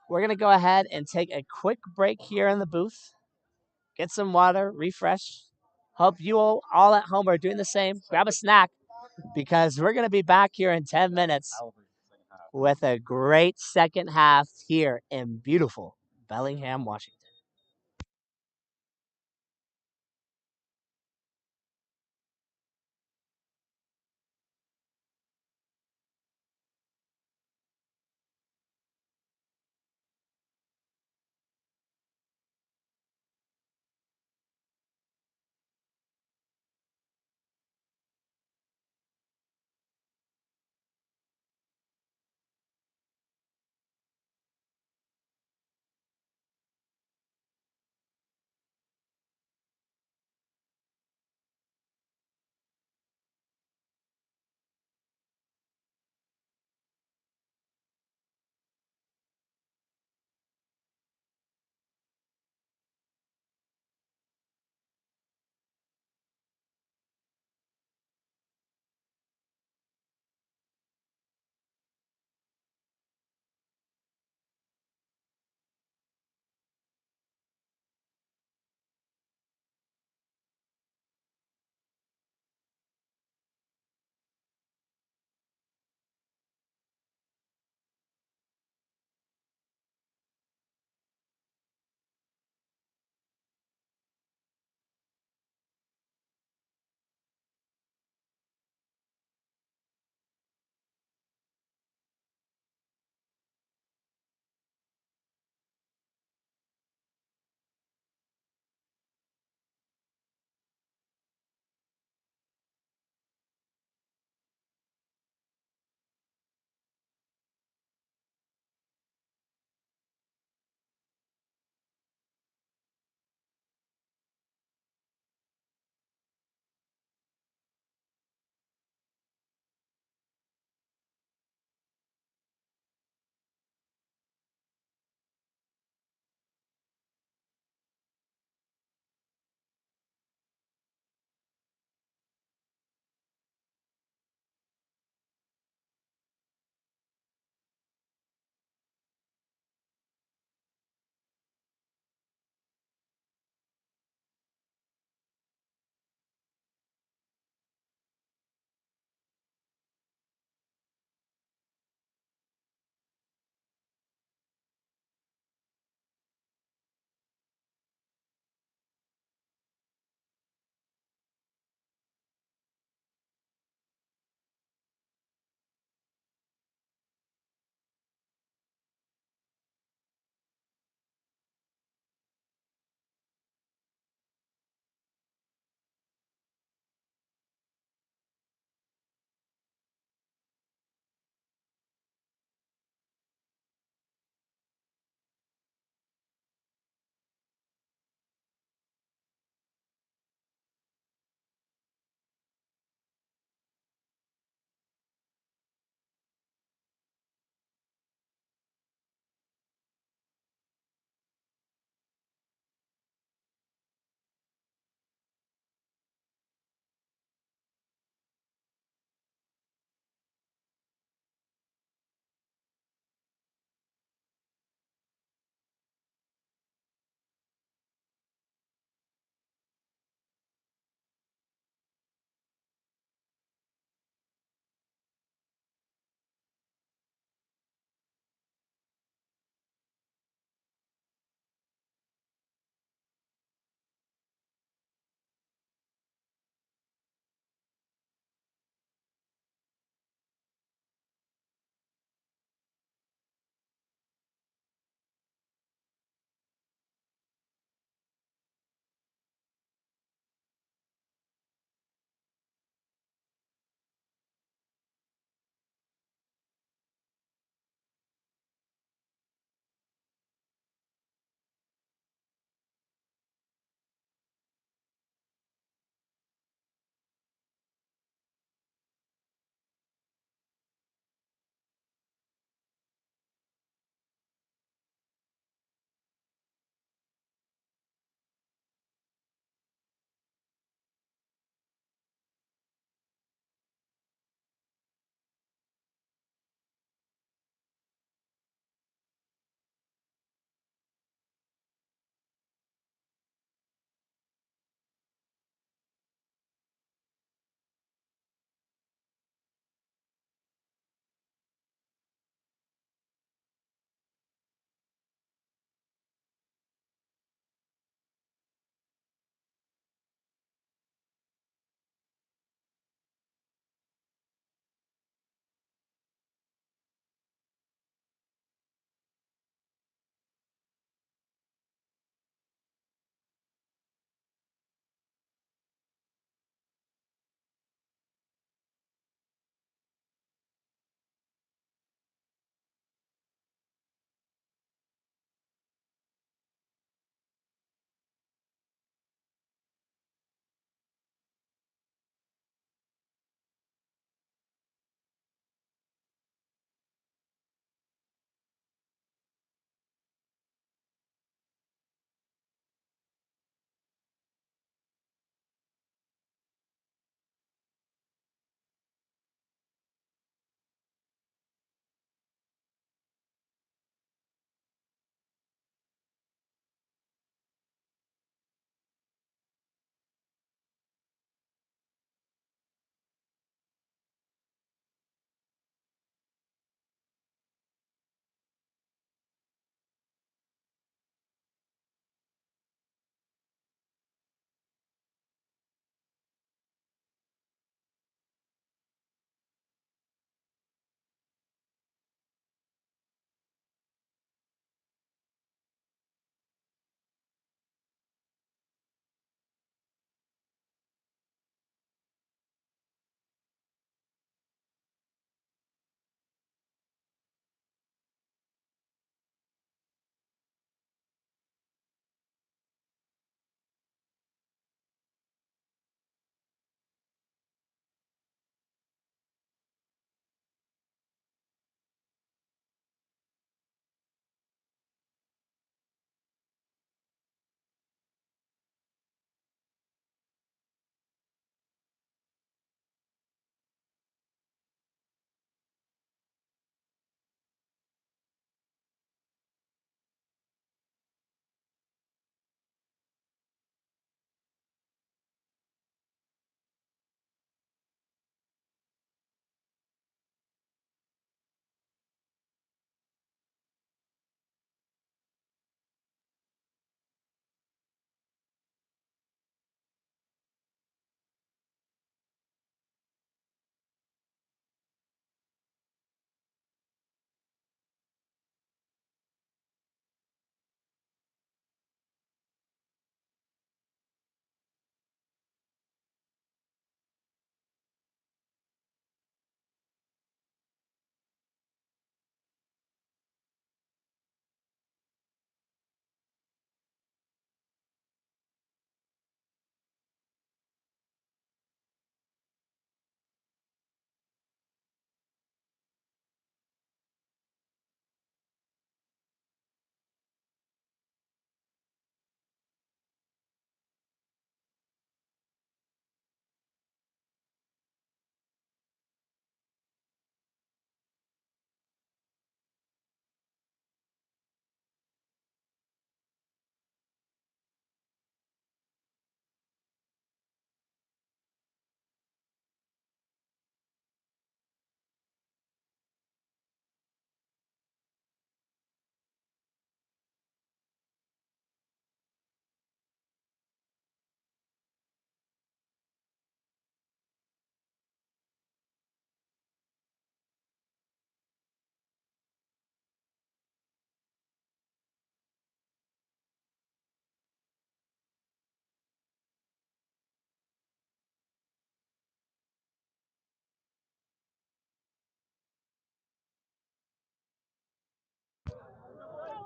we're going to go ahead and take a quick break here in the booth, get some water, refresh. Hope you all at home are doing the same. Grab a snack because we're going to be back here in 10 minutes with a great second half here in beautiful Bellingham, Washington.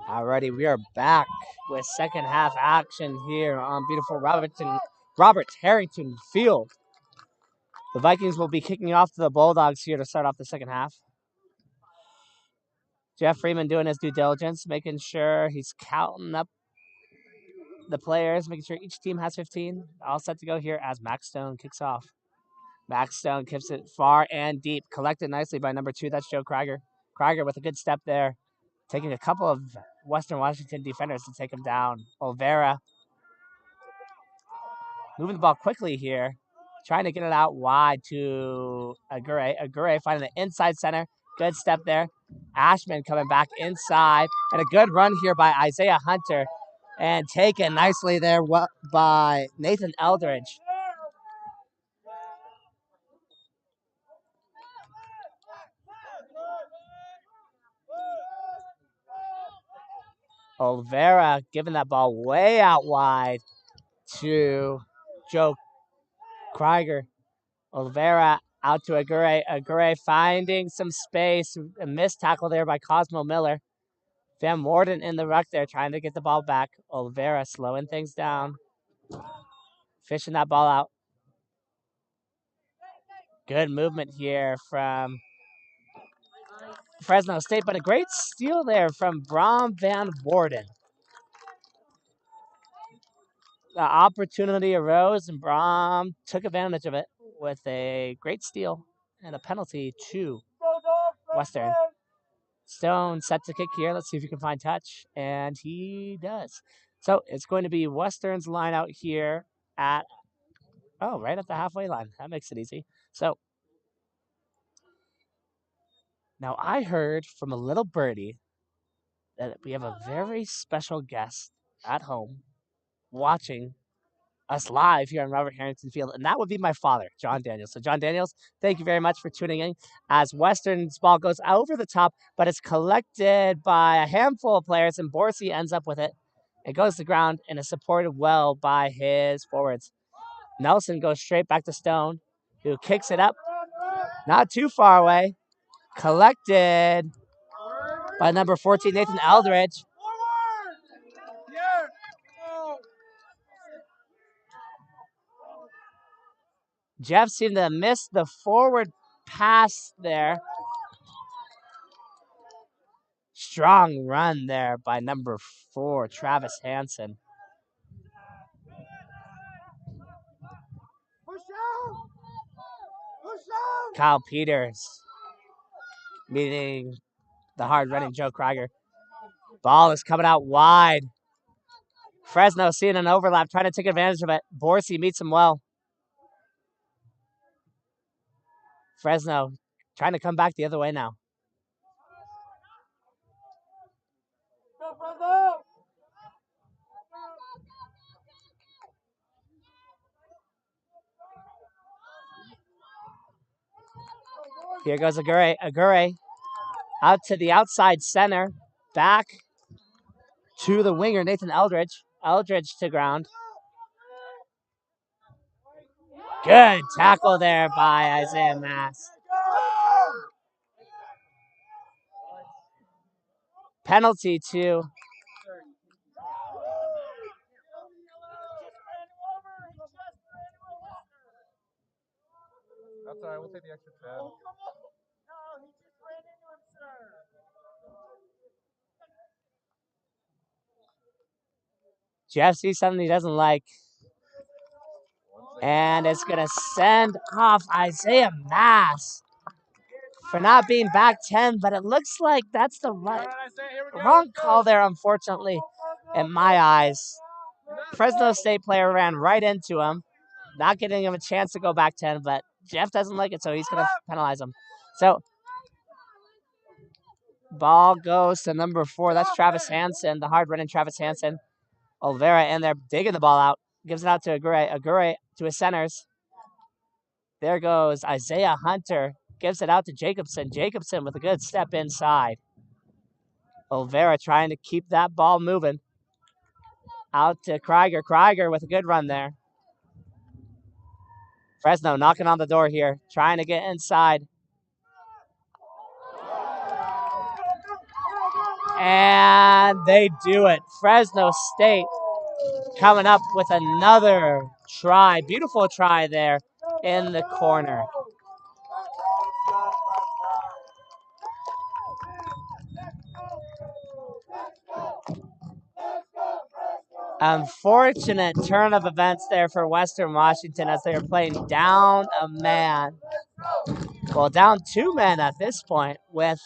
Alrighty, we are back with second half action here on beautiful Robert Harrington Field. The Vikings will be kicking off to the Bulldogs here to start off the second half. Jeff Freeman doing his due diligence, making sure he's counting up the players, making sure each team has 15. All set to go here as Max Stone kicks off. Max Stone kicks it far and deep, collected nicely by number 2. That's Joe Krieger. Krieger with a good step there, taking a couple of Western Washington defenders to take him down. Olvera moving the ball quickly here, trying to get it out wide to Aguirre. Aguirre finding the inside center. Good step there. Ashman coming back inside. And a good run here by Isaiah Hunter. And taken nicely there by Nathan Eldridge. Olvera giving that ball way out wide to Joe Krieger. Olvera out to Aguirre. Aguirre finding some space. A missed tackle there by Cosmo Miller. Van Warden in the ruck there trying to get the ball back. Olvera slowing things down. Fishing that ball out. Good movement here from Fresno State, but a great steal there from Brom Van Warden. The opportunity arose and Brom took advantage of it with a great steal and a penalty to Western. Stone set to kick here. Let's see if he can find touch. And he does. So it's going to be Western's line out here at, right at the halfway line. That makes it easy. So now I heard from a little birdie that we have a very special guest at home watching us live here on Robert Harrington Field, and that would be my father, John Daniels. So, John Daniels, thank you very much for tuning in as Western's ball goes over the top, but it's collected by a handful of players, and Borsey ends up with it. It goes to the ground and is supported well by his forwards. Nelson goes straight back to Stone, who kicks it up, not too far away, collected by number 14, Nathan Eldridge. Jeff seemed to miss the forward pass there. Strong run there by number 4, Travis Hansen. Kyle Peters meeting the hard-running Joe Krieger. Ball is coming out wide. Fresno seeing an overlap, trying to take advantage of it. Borsey meets him well. Fresno trying to come back the other way now. Here goes Aguirre. Aguirre out to the outside center. Back to the winger, Nathan Eldridge. Eldridge to ground. Good tackle there by Isaiah Mass. Penalty to That's all right. We'll take the extra 10. Jeff sees something he doesn't like. And it's going to send off Isaiah Mass for not being back 10, but it looks like that's the wrong call there, unfortunately, in my eyes. Fresno State player ran right into him, not getting him a chance to go back 10, but Jeff doesn't like it, so he's going to penalize him. So, ball goes to number 4. That's Travis Hansen, the hard-running Travis Hansen. Olvera in there, digging the ball out. Gives it out to Aguirre. Aguirre to his centers. There goes Isaiah Hunter. Gives it out to Jacobson. Jacobson with a good step inside. Olvera trying to keep that ball moving. Out to Krieger. Krieger with a good run there. Fresno knocking on the door here. Trying to get inside. And they do it. Fresno State coming up with another try. Beautiful try there in the corner. Unfortunate turn of events there for Western Washington as they are playing down a man. Well, down 2 men at this point with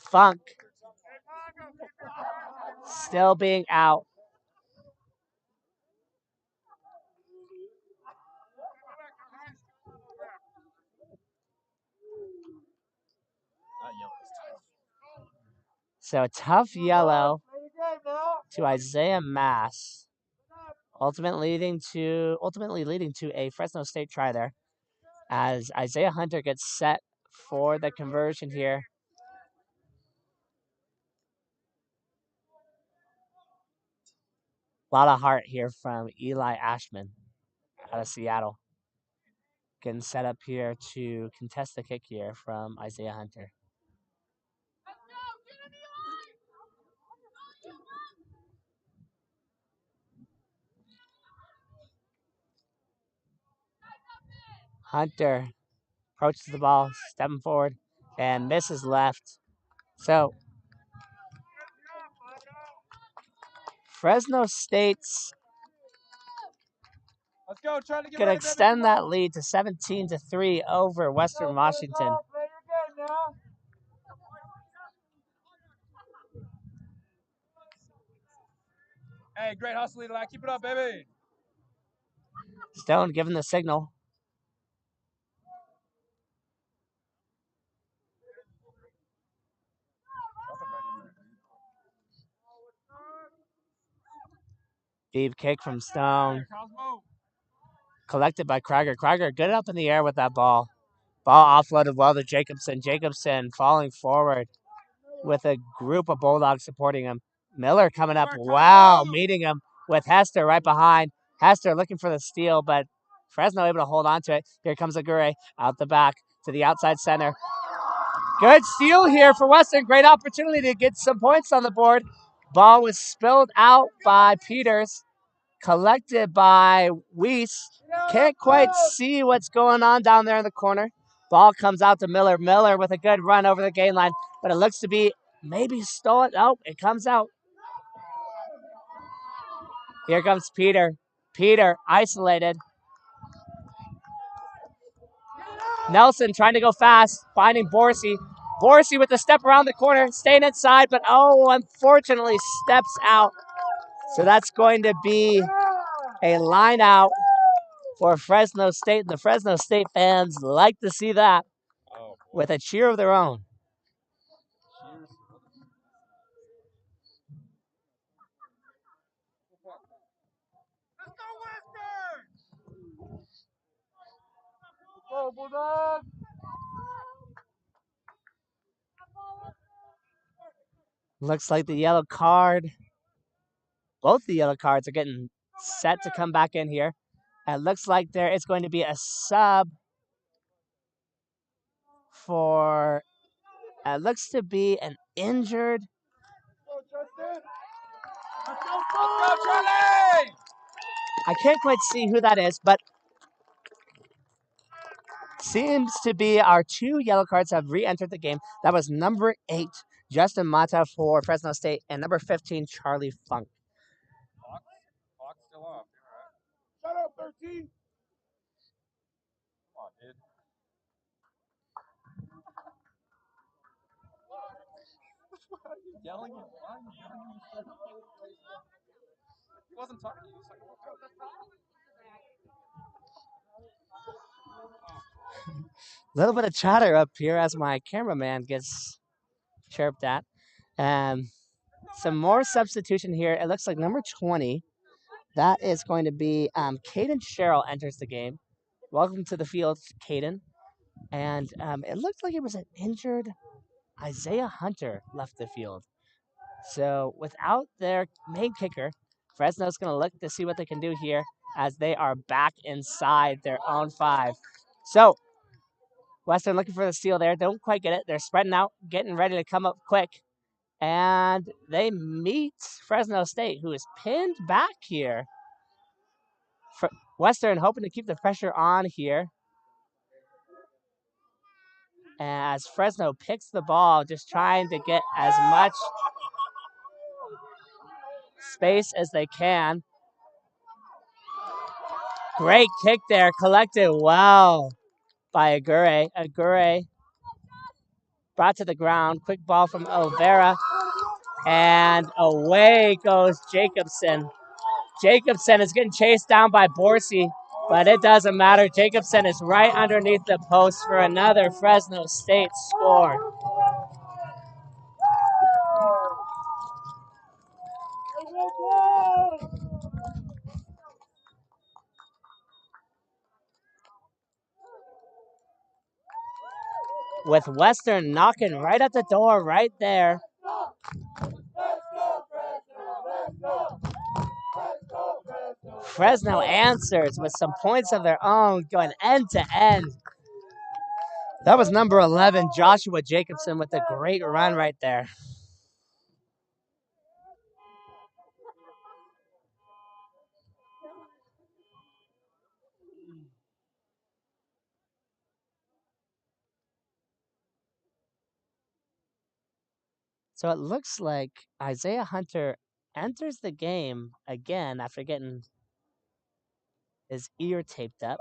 Funk still being out. So a tough yellow to Isaiah Mass, ultimately leading to a Fresno State try there, as Isaiah Hunter gets set for the conversion here. A lot of heart here from Eli Ashman out of Seattle. Getting set up here to contest the kick here from Isaiah Hunter. Hunter approaches the ball, stepping forward, and misses left. So Fresno State's gonna extend that lead to 17-3 over Western Washington. Hey, great hustle, Eli. Keep it up, baby. Stone giving the signal. Deep kick from Stone. Collected by Krager. Krager good up in the air with that ball. Ball offloaded well to Jacobson. Jacobson falling forward with a group of Bulldogs supporting him. Miller coming up. Wow, meeting him with Hester right behind. Hester looking for the steal, but Fresno able to hold on to it. Here comes Aguirre out the back to the outside center. Good steal here for Western. Great opportunity to get some points on the board. Ball was spilled out by Peters, collected by Weiss. Can't quite see what's going on down there in the corner. Ball comes out to Miller. Miller with a good run over the gain line, but it looks to be maybe stolen. Oh, it comes out. Here comes Peter. Peter isolated. Nelson trying to go fast, finding Borsey. Borsey with the step around the corner, staying inside, but unfortunately steps out. So that's going to be a line out for Fresno State. The Fresno State fans like to see that with a cheer of their own. Looks like the yellow card. Both the yellow cards are getting set to come back in here. It looks like there is going to be a sub for, it looks to be an injured. I can't quite see who that is, but seems to be our 2 yellow cards have re-entered the game. That was number 8, Justin Mata for Fresno State, and number 15, Charlie Funk. Clock's still off. Shut up, 13. Come on, dude. Why are you yelling at me? He wasn't talking to you. A little bit of chatter up here as my cameraman gets chirped at. Some more substitution here. It looks like number 20. That is going to be Caden Sherrill enters the game. Welcome to the field, Caden. And it looked like it was an injured Isaiah Hunter left the field. So without their main kicker, Fresno's going to look to see what they can do here as they are back inside their own 5. So Western looking for the steal there. Don't quite get it. They're spreading out, getting ready to come up quick. And they meet Fresno State, who is pinned back here. Western hoping to keep the pressure on here. As Fresno picks the ball, just trying to get as much space as they can. Great kick there, collected well by Aguirre. Aguirre brought to the ground. Quick ball from Olvera. And away goes Jacobson. Jacobson is getting chased down by Borsey, but it doesn't matter. Jacobson is right underneath the post for another Fresno State score. With Western knocking right at the door right there. Fresno answers with some points of their own, going end to end. That was number 11, Joshua Jacobson, with a great run right there. So it looks like Isaiah Hunter enters the game again after getting his ear taped up.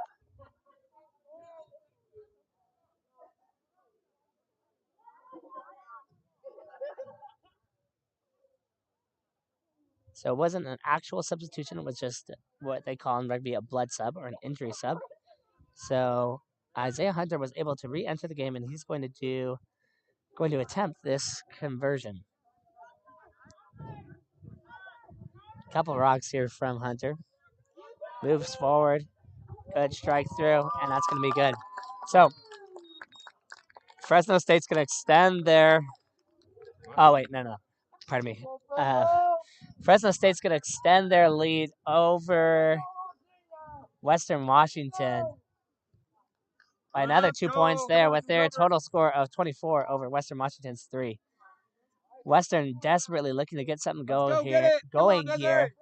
So it wasn't an actual substitution. It was just what they call in rugby a blood sub or an injury sub. So Isaiah Hunter was able to re-enter the game, and he's going to attempt this conversion. Couple rocks here from Hunter. Moves forward. Good strike through, and that's going to be good. So Fresno State's going to extend their... Oh, wait, no. Pardon me. Fresno State's going to extend their lead over Western Washington by another 2 points there with their total score of 24 over Western Washington's 3. Western desperately looking to get something going here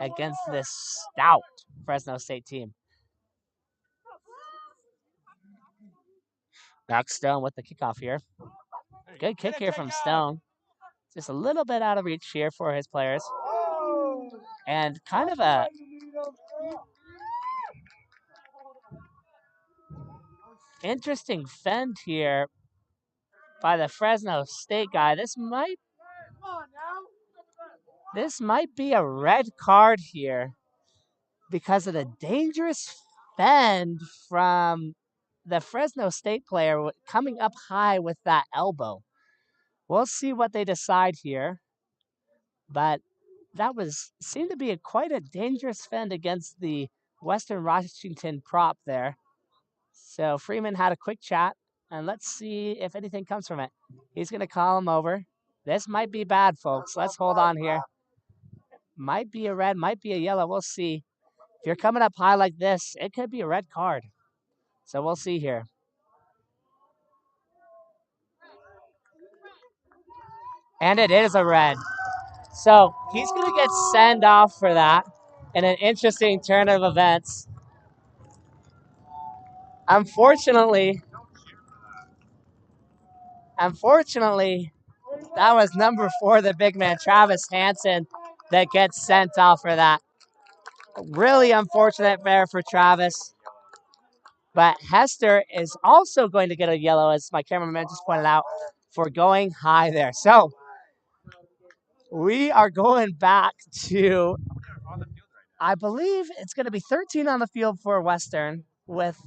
against this stout Fresno State team. Back Stone with the kickoff here. Good kick here from Stone. Just a little bit out of reach here for his players. And kind of a interesting fend here by the Fresno State guy. This might be a red card here because of the dangerous fend from the Fresno State player coming up high with that elbow. We'll see what they decide here. But that seemed to be quite a dangerous fend against the Western Washington prop there. So Freeman had a quick chat, and let's see if anything comes from it. He's going to call him over. This might be bad, folks. Let's hold on here. Might be a red, might be a yellow. We'll see. If you're coming up high like this, it could be a red card. So we'll see here. And it is a red. So he's going to get sent off for that in an interesting turn of events. Unfortunately, that was number 4, the big man, Travis Hansen, that gets sent off for that. Really unfortunate there for Travis. But Hester is also going to get a yellow, as my cameraman just pointed out, for going high there. So we are going back to, I believe it's going to be 13 on the field for Western, with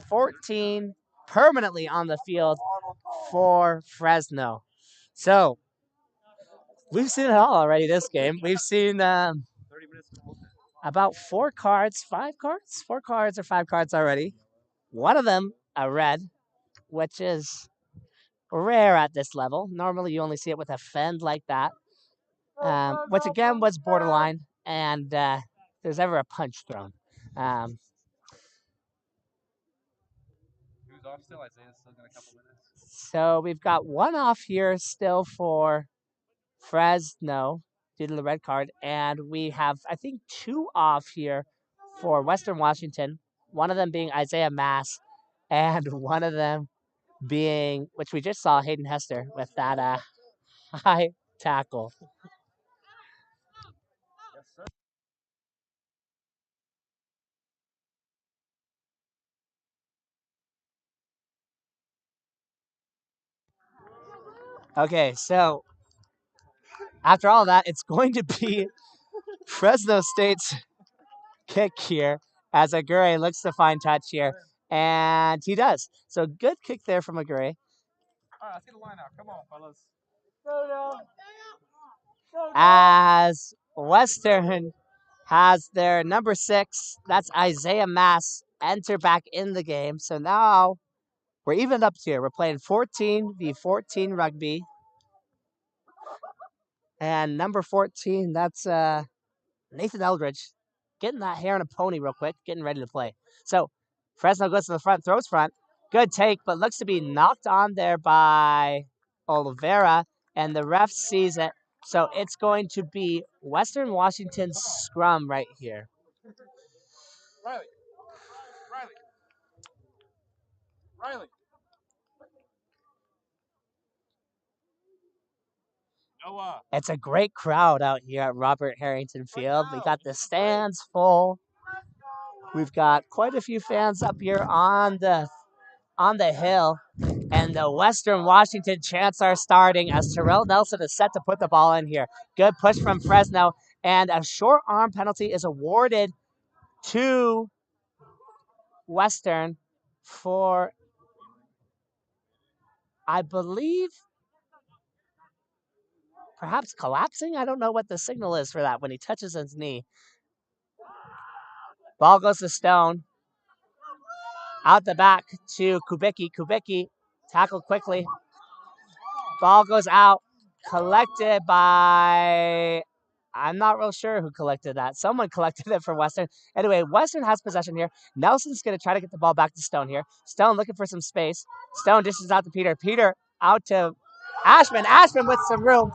14 permanently on the field for Fresno. So we've seen it all already this game. We've seen about 4 cards or 5 cards already. One of them a red, which is rare at this level. Normally you only see it with a fend like that, which again was borderline, and there's ever a punch thrown. So we've got one off here still for Fresno due to the red card, and we have, I think, two off here for Western Washington. One of them being Isaiah Mass, and one of them being, which we just saw, Hayden Hester with that high tackle. Okay, so after all that, it's going to be Fresno State's kick here as Aguirre looks to find touch here. And he does. So good kick there from Aguirre. All right, let's get a line out. Come on, fellas. As Western has their number 6, that's Isaiah Mass, enter back in the game. So now we're even up here. We're playing 14 v 14 rugby. And number 14, that's Nathan Eldridge, getting that hair on a pony real quick, getting ready to play. So Fresno goes to the front, throws front. Good take, but looks to be knocked on there by Oliveira, and the ref sees it. So it's going to be Western Washington's scrum right here. Riley. Noah. It's a great crowd out here at Robert Harrington Field. We got the stands full. We've got quite a few fans up here on the hill. And the Western Washington chants are starting as Terrell Nelson is set to put the ball in here. Good push from Fresno. And a short arm penalty is awarded to Western for, I believe, perhaps collapsing. I don't know what the signal is for that when he touches his knee. Ball goes to Stone. Out the back to Kubicki. Kubicki tackled quickly. Ball goes out. Collected by, I'm not real sure who collected that. Someone collected it for Western. Anyway, Western has possession here. Nelson's going to try to get the ball back to Stone here. Stone looking for some space. Stone dishes out to Peter. Peter out to Ashman. Ashman with some room.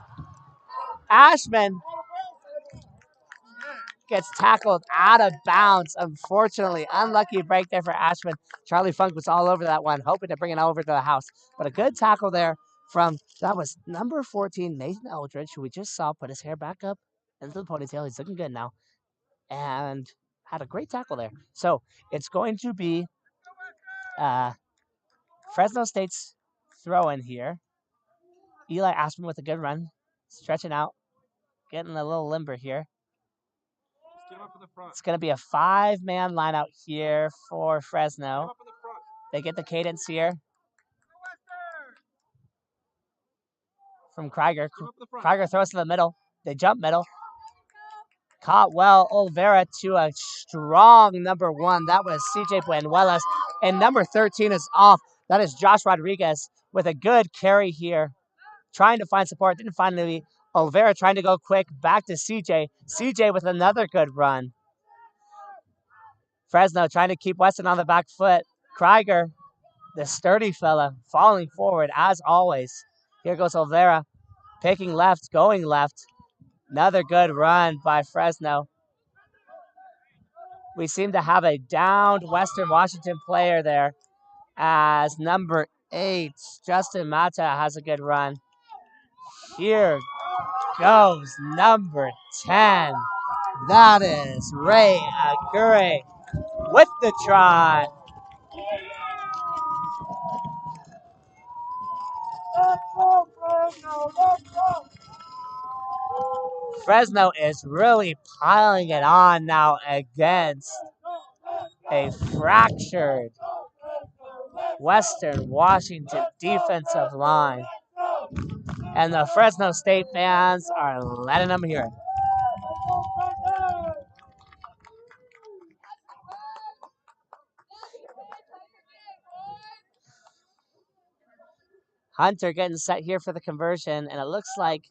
Ashman gets tackled out of bounds. Unfortunately, unlucky break there for Ashman. Charlie Funk was all over that one, hoping to bring it over to the house. But a good tackle there from, that was number 14, Nathan Eldridge, who we just saw put his hair back up into the ponytail. He's looking good now. And had a great tackle there. So it's going to be Fresno State's throw in here. Eli Ashman with a good run. Stretching out. Getting a little limber here. It's going to be a 5-man line out here for Fresno. They get the cadence here from Krieger. Krieger throws to the middle. They jump middle. Caught well. Oliveira to a strong number 1. That was CJ Buenuelas. And number 13 is off. That is Josh Rodriguez with a good carry here. Trying to find support. Didn't find any. Oliveira trying to go quick. Back to CJ. CJ with another good run. Fresno trying to keep Weston on the back foot. Krieger, the sturdy fella, falling forward as always. Here goes Oliveira, picking left, going left. Another good run by Fresno. We seem to have a downed Western Washington player there as number 8, Justin Mata, has a good run. Here goes number 10. That is Ray Aguirre with the try. Fresno is really piling it on now against a fractured Western Washington defensive line. And the Fresno State fans are letting them hear it. Hunter getting set here for the conversion, and it looks like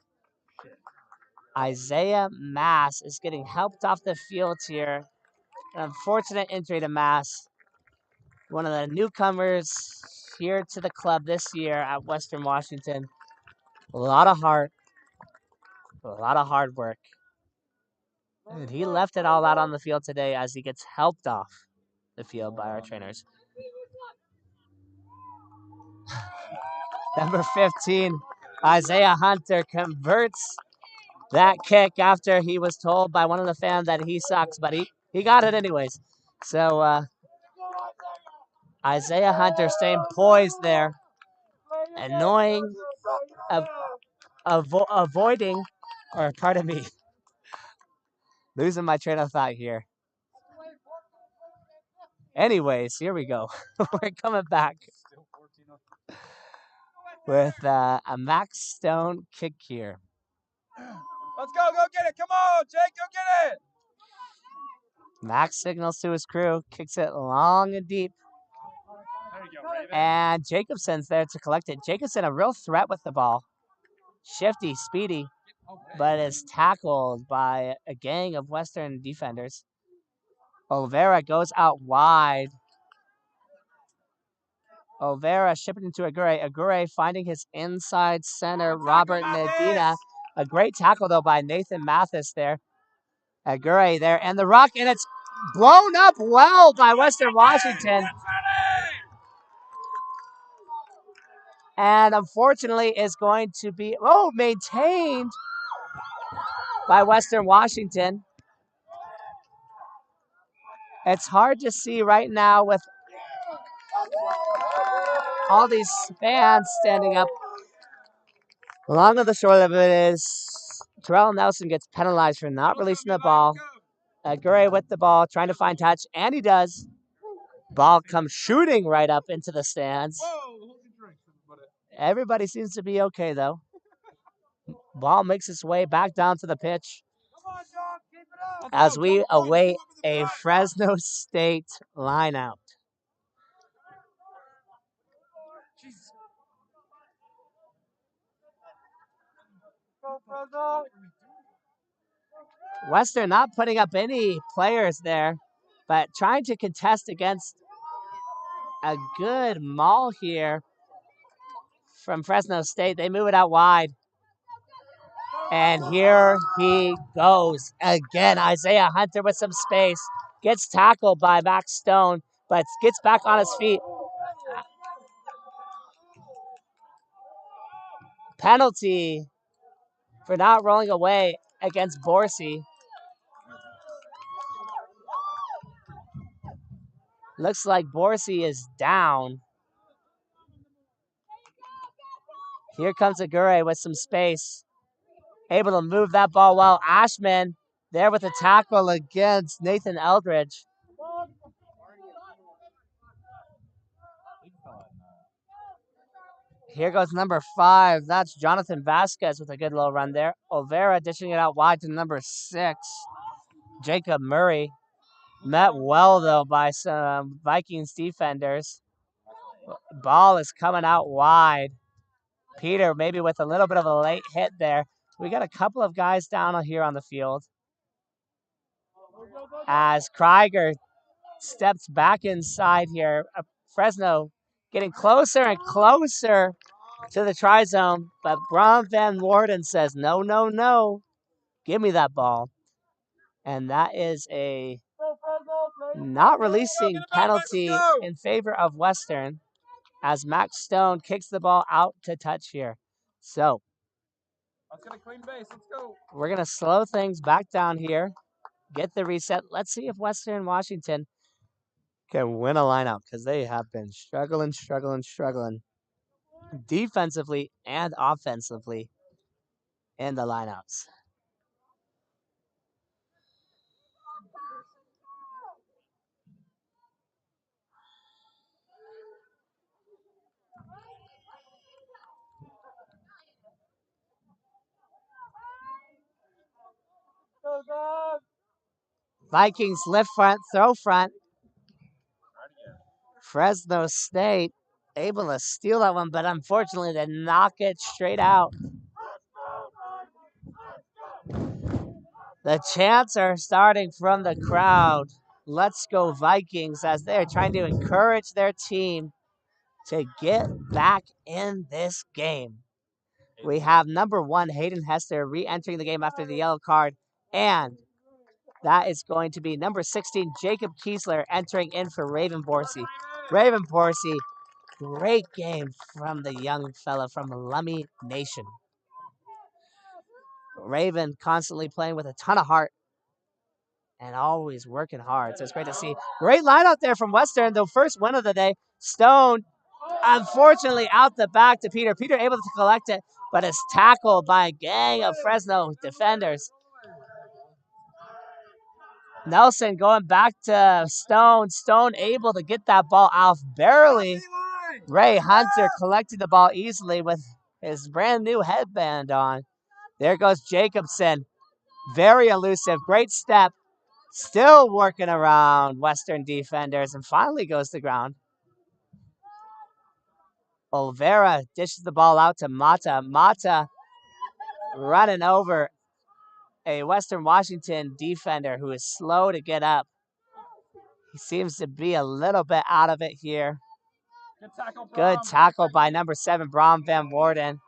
Isaiah Mass is getting helped off the field here. An unfortunate injury to Mass. one of the newcomers here to the club this year at Western Washington. A lot of hard work. And he left it all out on the field today as he gets helped off the field by our trainers. Number 15, Isaiah Hunter converts that kick after he was told by one of the fans that he sucks, but he got it anyways. So Isaiah Hunter staying poised there, annoying, avoiding, or pardon me, losing my train of thought here. Anyways, here we go. We're coming back with a Max Stone kick here. Let's go get it. Come on, Jake, go get it. Max signals to his crew, kicks it long and deep. There you go, Raven. And Jacobson's there to collect it. Jacobson, a real threat with the ball. Shifty, speedy, but is tackled by a gang of Western defenders. Olvera goes out wide. Olvera shipping into Aguirre. Aguirre finding his inside center, Robert Medina. A great tackle, though, by Nathan Mathis there. Aguirre there, and the rock, and it's blown up well by Western Washington. And unfortunately is going to be, maintained by Western Washington. It's hard to see right now with all these fans standing up. The long of the short of it is Terrell Nelson gets penalized for not releasing the ball. Gurray with the ball, trying to find touch, and he does. Ball comes shooting right up into the stands. Everybody seems to be okay, though. Ball makes its way back down to the pitch as we await a Fresno State lineout. Western not putting up any players there, but trying to contest against a good maul here from Fresno State. They move it out wide. And here he goes again. Isaiah Hunter with some space. Gets tackled by Max Stone, but gets back on his feet. Penalty for not rolling away against Borsey. Looks like Borsey is down. Here comes Aguirre with some space. Able to move that ball well. Ashman there with a tackle against Nathan Eldridge. Here goes number 5. That's Jonathan Vasquez with a good little run there. Olvera dishing it out wide to number 6. Jacob Murray. Met well, though, by some Vikings defenders. Ball is coming out wide. Peter maybe with a little bit of a late hit there. We got a couple of guys down here on the field. As Krieger steps back inside here. Fresno getting closer and closer to the try zone, but Bron Van Warden says, no, no, no. Give me that ball. And that is a not releasing penalty in favor of Western as Max Stone kicks the ball out to touch here. So Let's get a clean base. Let's go. We're going to slow things back down here, get the reset. Let's see if Western Washington can win a lineout because they have been struggling defensively and offensively in the lineouts. Vikings lift front, throw front. Fresno State able to steal that one, but unfortunately they knock it straight out. The chants are starting from the crowd. Let's Go Vikings as they're trying to encourage their team to get back in this game. We have number 1, Hayden Hester, re-entering the game after the yellow card. And that is going to be number 16, Jacob Kiesler, entering in for Raven Borsey. Raven Borsey, great game from the young fella from Lummi Nation. Raven constantly playing with a ton of heart and always working hard. So it's great to see. Great line out there from Western, the first win of the day. Stone, unfortunately, out the back to Peter. Peter able to collect it, but is tackled by a gang of Fresno defenders. Nelson going back to Stone. Stone able to get that ball off barely. Ray Hunter collecting the ball easily with his brand new headband on. There goes Jacobson. Very elusive. Great step. Still working around Western defenders and finally goes to ground. Olvera dishes the ball out to Mata. Mata running over a Western Washington defender who is slow to get up. He seems to be a little bit out of it here. Good tackle by number 7, Brom Van Worden.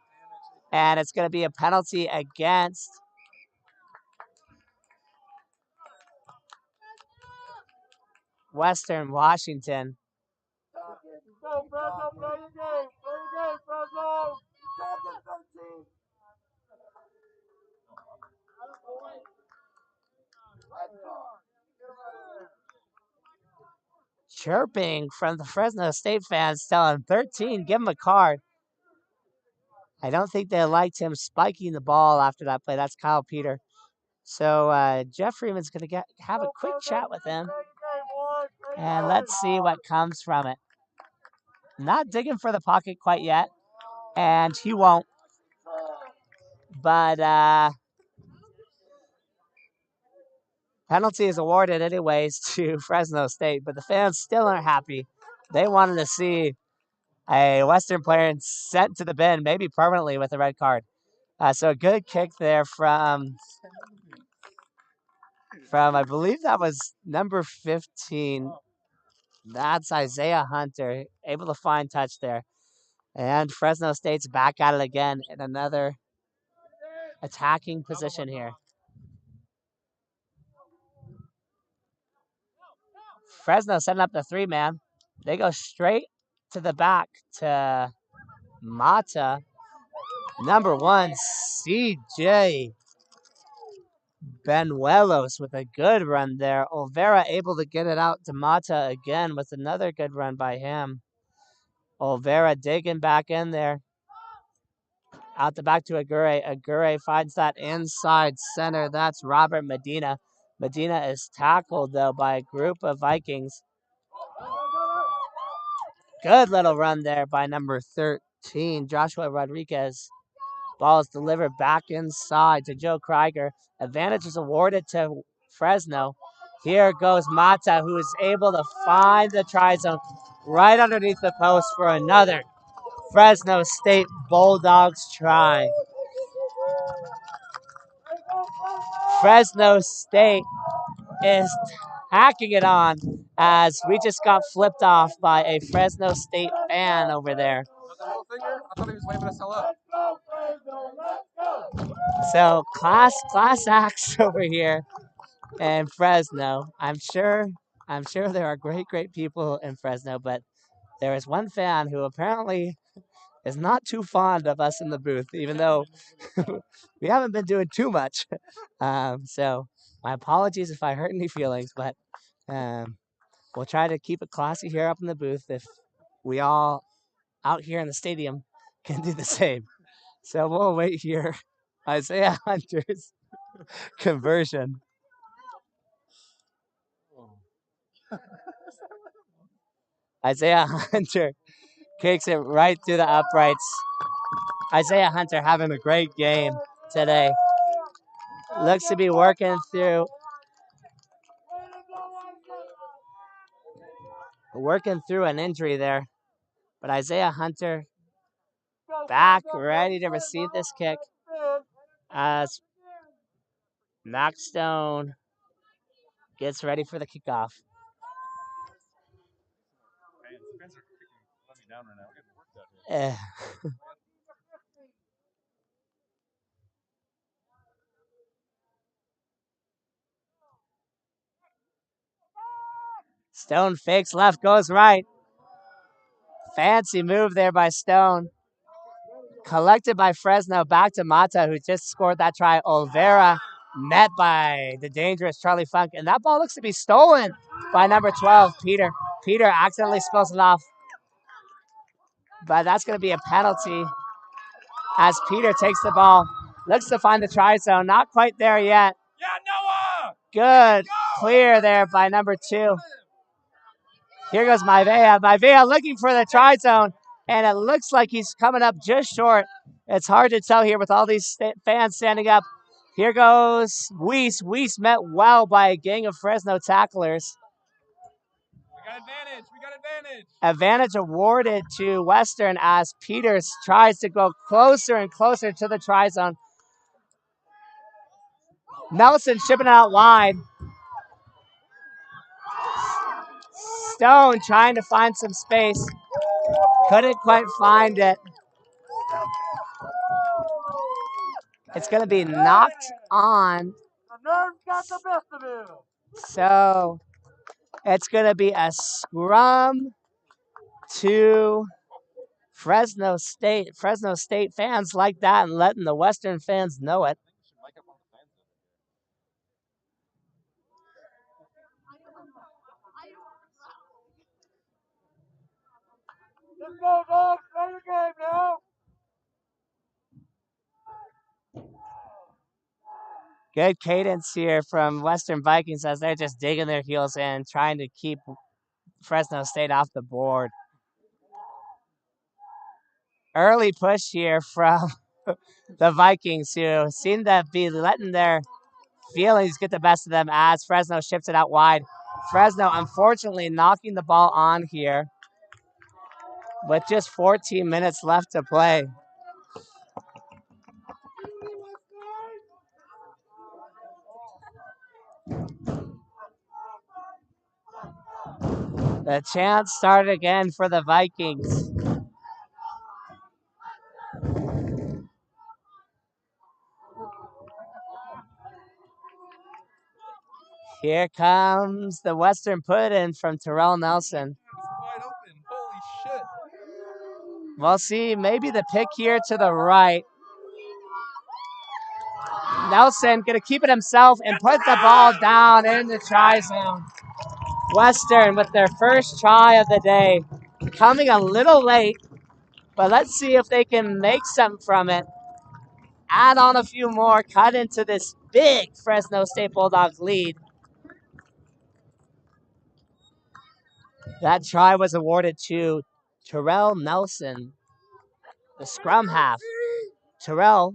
And it's going to be a penalty against Western Washington. Go, Fresno, play your game. Play your game, Fresno. Chirping from the Fresno State fans telling 13, give him a card. I don't think they liked him spiking the ball after that play. That's Kyle Peter. So Jeff Freeman's going to have a quick chat with him. And let's see what comes from it. Not digging for the pocket quite yet. And he won't. But penalty is awarded anyways to Fresno State. But the fans still aren't happy. They wanted to see a Western player sent to the bin, maybe permanently with a red card. So a good kick there from I believe that was number 15. That's Isaiah Hunter, able to find touch there. And Fresno State's back at it again in another attacking position here. Fresno setting up the 3-man. They go straight to the back to Mata. Number 1, CJ Benuelos with a good run there. Olvera able to get it out to Mata again with another good run by him. Olvera digging back in there. Out the back to Aguirre. Aguirre finds that inside center. That's Robert Medina. Medina is tackled, though, by a group of Vikings. Good little run there by number 13, Joshua Rodriguez. Ball is delivered back inside to Joe Krieger. Advantage is awarded to Fresno. Here goes Mata, who is able to find the try zone right underneath the post for another Fresno State Bulldogs try. Fresno State is hacking it on as we just got flipped off by a Fresno State fan over there. I thought he was waving us all up. So class acts over here in Fresno. I'm sure there are great people in Fresno, but there is one fan who apparently is not too fond of us in the booth, even though we haven't been doing too much. So my apologies if I hurt any feelings, but we'll try to keep it classy here up in the booth if we all out here in the stadium can do the same. So we'll wait here. Isaiah Hunter's conversion. Isaiah Hunter kicks it right through the uprights. Isaiah Hunter having a great game today. Looks to be working through an injury there. But Isaiah Hunter back ready to receive this kick as Max Stone gets ready for the kickoff. Eh. Stone fakes left, goes right. Fancy move there by Stone. Collected by Fresno, back to Mata, who just scored that try. Olvera met by the dangerous Charlie Funk, and that ball looks to be stolen by number 12, Peter. Peter accidentally spills it off, but that's going to be a penalty as Peter takes the ball, looks to find the try zone, not quite there yet. Yeah, Noah! Good clear there by number 2. Here goes Maivea. Maivea looking for the try zone, and it looks like he's coming up just short. It's hard to tell here with all these fans standing up. Here goes Weiss. Weiss met well by a gang of Fresno tacklers. We got advantage. We got advantage. Advantage awarded to Western as Peters tries to go closer and closer to the try zone. Nelson shipping it out wide. Stone trying to find some space. Couldn't quite find it. It's going to be knocked on. The nerves got the best of him. So it's going to be a scrum to Fresno State. Fresno State fans like that and letting the Western fans know it. Let's go, dogs. Play your game now. Good cadence here from Western Vikings as they're just digging their heels in, trying to keep Fresno State off the board. Early push here from the Vikings, who seem to be letting their feelings get the best of them as Fresno ships it out wide. Fresno, unfortunately, knocking the ball on here with just 14 minutes left to play. The chance started again for the Vikings. Here comes the Western put-in from Terrell Nelson. Wide open. Holy shit. We'll see. Maybe the pick here to the right. Nelson going to keep it himself and put the ball down in the try zone. Western with their first try of the day. Coming a little late, but let's see if they can make something from it. Add on a few more, cut into this big Fresno State Bulldogs lead. That try was awarded to Terrell Nelson, the scrum half. Terrell,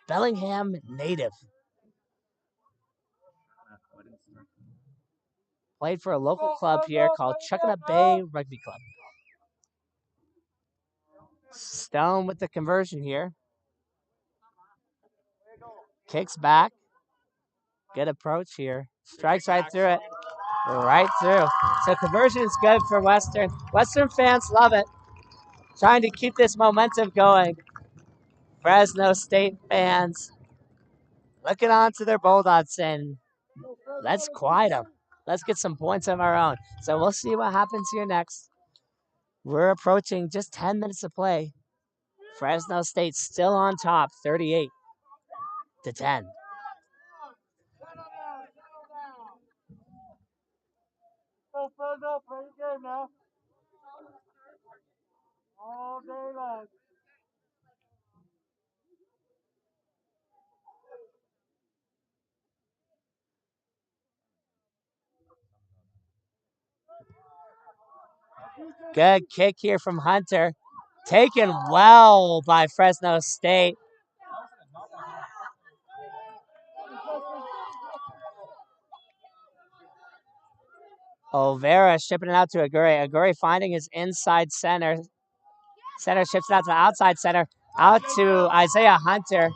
Bellingham native. Played for a local club here called Chuckanut Bay Rugby Club. Stone with the conversion here. Kicks back. Good approach here. Strikes right through it. Right through. So conversion is good for Western. Western fans love it. Trying to keep this momentum going. Fresno State fans looking on to their Bulldogs and let's quiet them. Let's get some points of our own. So we'll see what happens here next. We're approaching just 10 minutes to play. Fresno State still on top, 38-10. Go, Fresno. Play your game now. All day long. Good kick here from Hunter. Taken well by Fresno State. Olvera shipping it out to Aguri. Aguri finding his inside center. Center ships it out to the outside center. Out to Isaiah Hunter.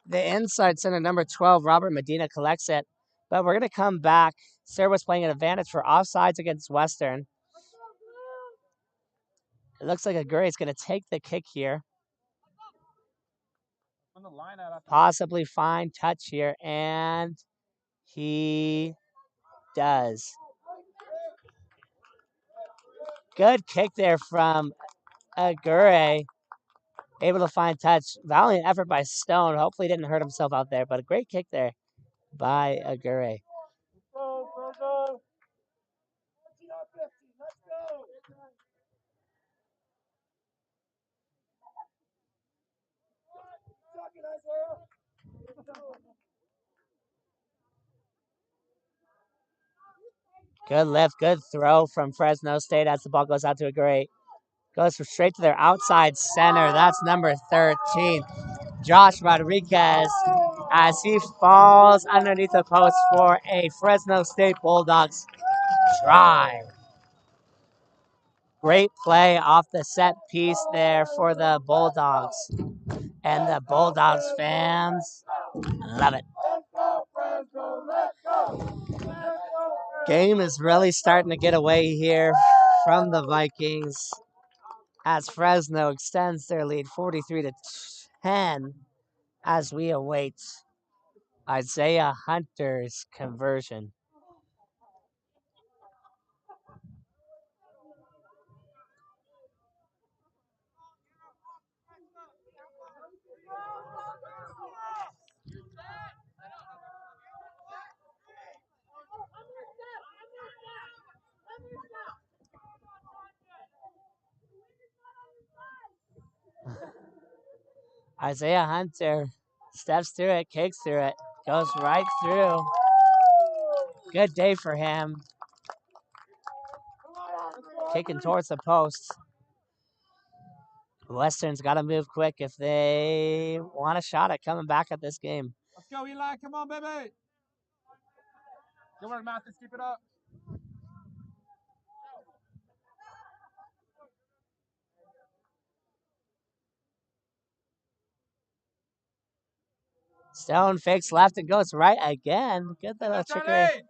The inside center, number 12, Robert Medina collects it. But we're going to come back. Sarah was playing an advantage for offsides against Western. It looks like Aguirre is going to take the kick here. Possibly fine touch here, and he does. Good kick there from Aguirre. Able to find touch. Valiant effort by Stone. Hopefully didn't hurt himself out there, but a great kick there by Aguirre. Good lift, good throw from Fresno State as the ball goes out to Aguirre. Goes straight to their outside center. That's number 13, Josh Rodriguez, as he falls underneath the post for a Fresno State Bulldogs try. Great play off the set piece there for the Bulldogs. And the Bulldogs fans love it. Game is really starting to get away here from the Vikings as Fresno extends their lead 43-10 as we await Isaiah Hunter's conversion. Isaiah Hunter steps through it, kicks through it, goes right through. Good day for him. Kicking towards the post. Western's got to move quick if they want a shot at coming back at this game. Let's go, Eli. Come on, baby. Good work, Mathis. Keep it up. Stone fakes left and goes right again. Good little trickery.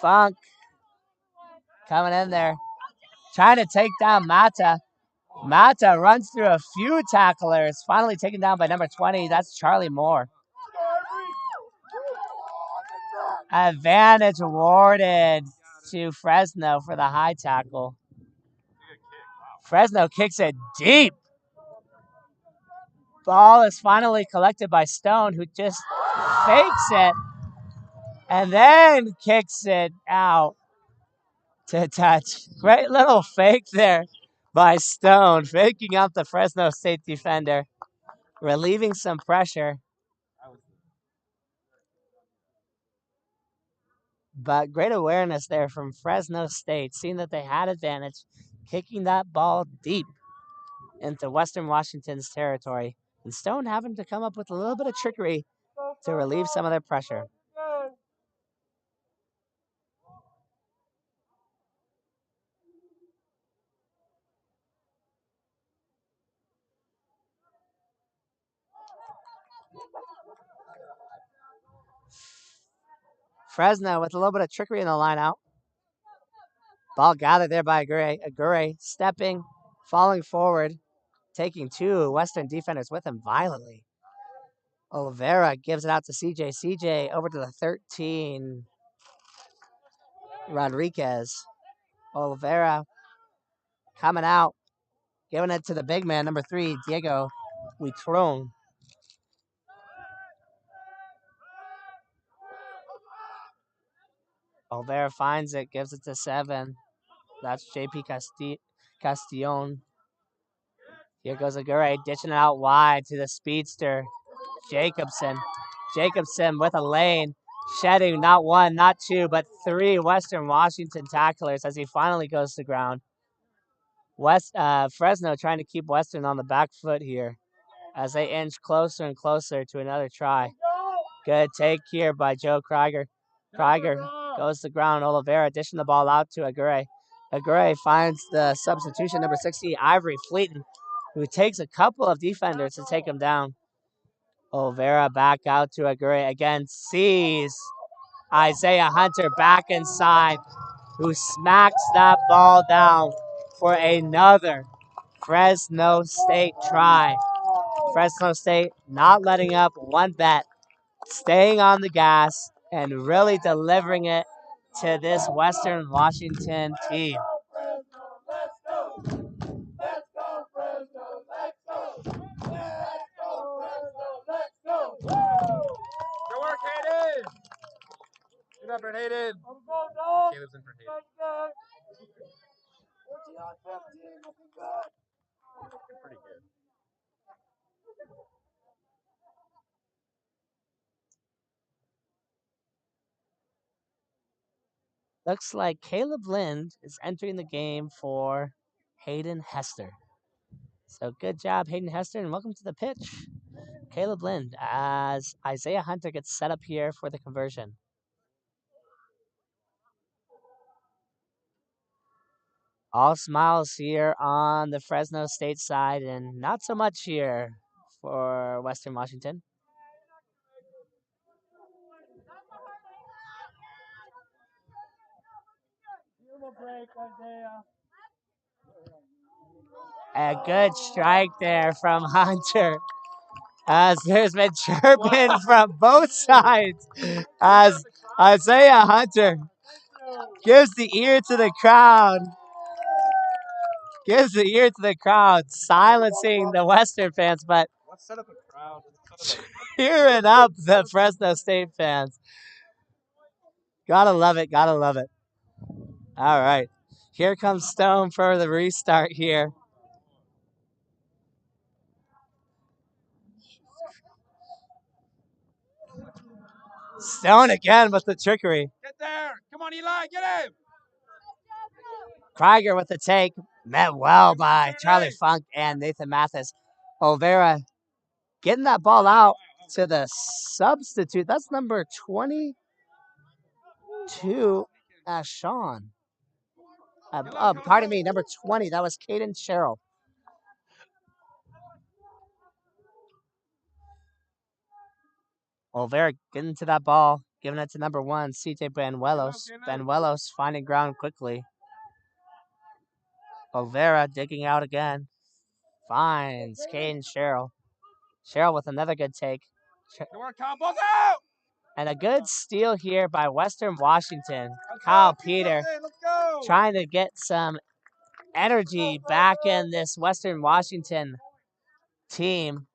Funk coming in there. Trying to take down Mata. Mata runs through a few tacklers. Finally taken down by number 20. That's Charlie Moore. Advantage awarded to Fresno for the high tackle. Fresno kicks it deep. Ball is finally collected by Stone, who just fakes it and then kicks it out to touch. Great little fake there by Stone, faking out the Fresno State defender, relieving some pressure. But great awareness there from Fresno State, seeing that they had advantage, kicking that ball deep into Western Washington's territory. And Stone having to come up with a little bit of trickery to relieve some of their pressure. Fresno with a little bit of trickery in the line out. Ball gathered there by Aguirre. Aguirre stepping, falling forward, taking two Western defenders with him violently. Oliveira gives it out to CJ. CJ over to the 13. Rodriguez. Oliveira coming out, giving it to the big man, number 3, Diego Huitron. Oliveira finds it, gives it to 7. That's JP Castillon. Here goes Aguirre, ditching it out wide to the speedster, Jacobson. Jacobson with a lane, shedding not 1, not 2, but 3 Western Washington tacklers as he finally goes to ground. Fresno trying to keep Western on the back foot here as they inch closer and closer to another try. Good take here by Joe Krieger. Krieger goes to ground. Oliveira dishing the ball out to Aguirre. Aguirre finds the substitution, number 60, Ivory Fleeton, who takes a couple of defenders to take him down. Olvera back out to Aguirre again. Sees Isaiah Hunter back inside, who smacks that ball down for another Fresno State try. Fresno State not letting up one bet, staying on the gas, and really delivering it to this Western Washington team. Good work, Hayden. Good effort, Hayden. Caleb's in for Hayden. Pretty good. Looks like Caleb Lind is entering the game for Hayden Hester. So good job, Hayden Hester, and welcome to the pitch, Caleb Lind, as Isaiah Hunter gets set up here for the conversion. All smiles here on the Fresno State side, and not so much here for Western Washington. A good strike there from Hunter, as there's been chirping from both sides, as Isaiah Hunter gives the ear to the crowd. Gives the ear to the crowd, silencing the Western fans, but Let's set up a crowd. cheering up the Fresno State fans. Gotta love it, gotta love it. All right. Here comes Stone for the restart here. Stone again with the trickery. Get there. Come on, Eli. Get him. Krieger with the take. Met well by Charlie Funk and Nathan Mathis. Olvera getting that ball out to the substitute. That's number 22, Sean. Pardon me, number 20. That was Caden Sherrill. Olvera getting to that ball, giving it to number 1, CJ Banuelos. Banuelos finding ground quickly. Olvera digging out again. Finds Caden Sherrill. Sherrill with another good take. Good work, Kyle. Balls out. And a good steal here by Western Washington. Kyle Peter trying to get some energy back in this Western Washington team.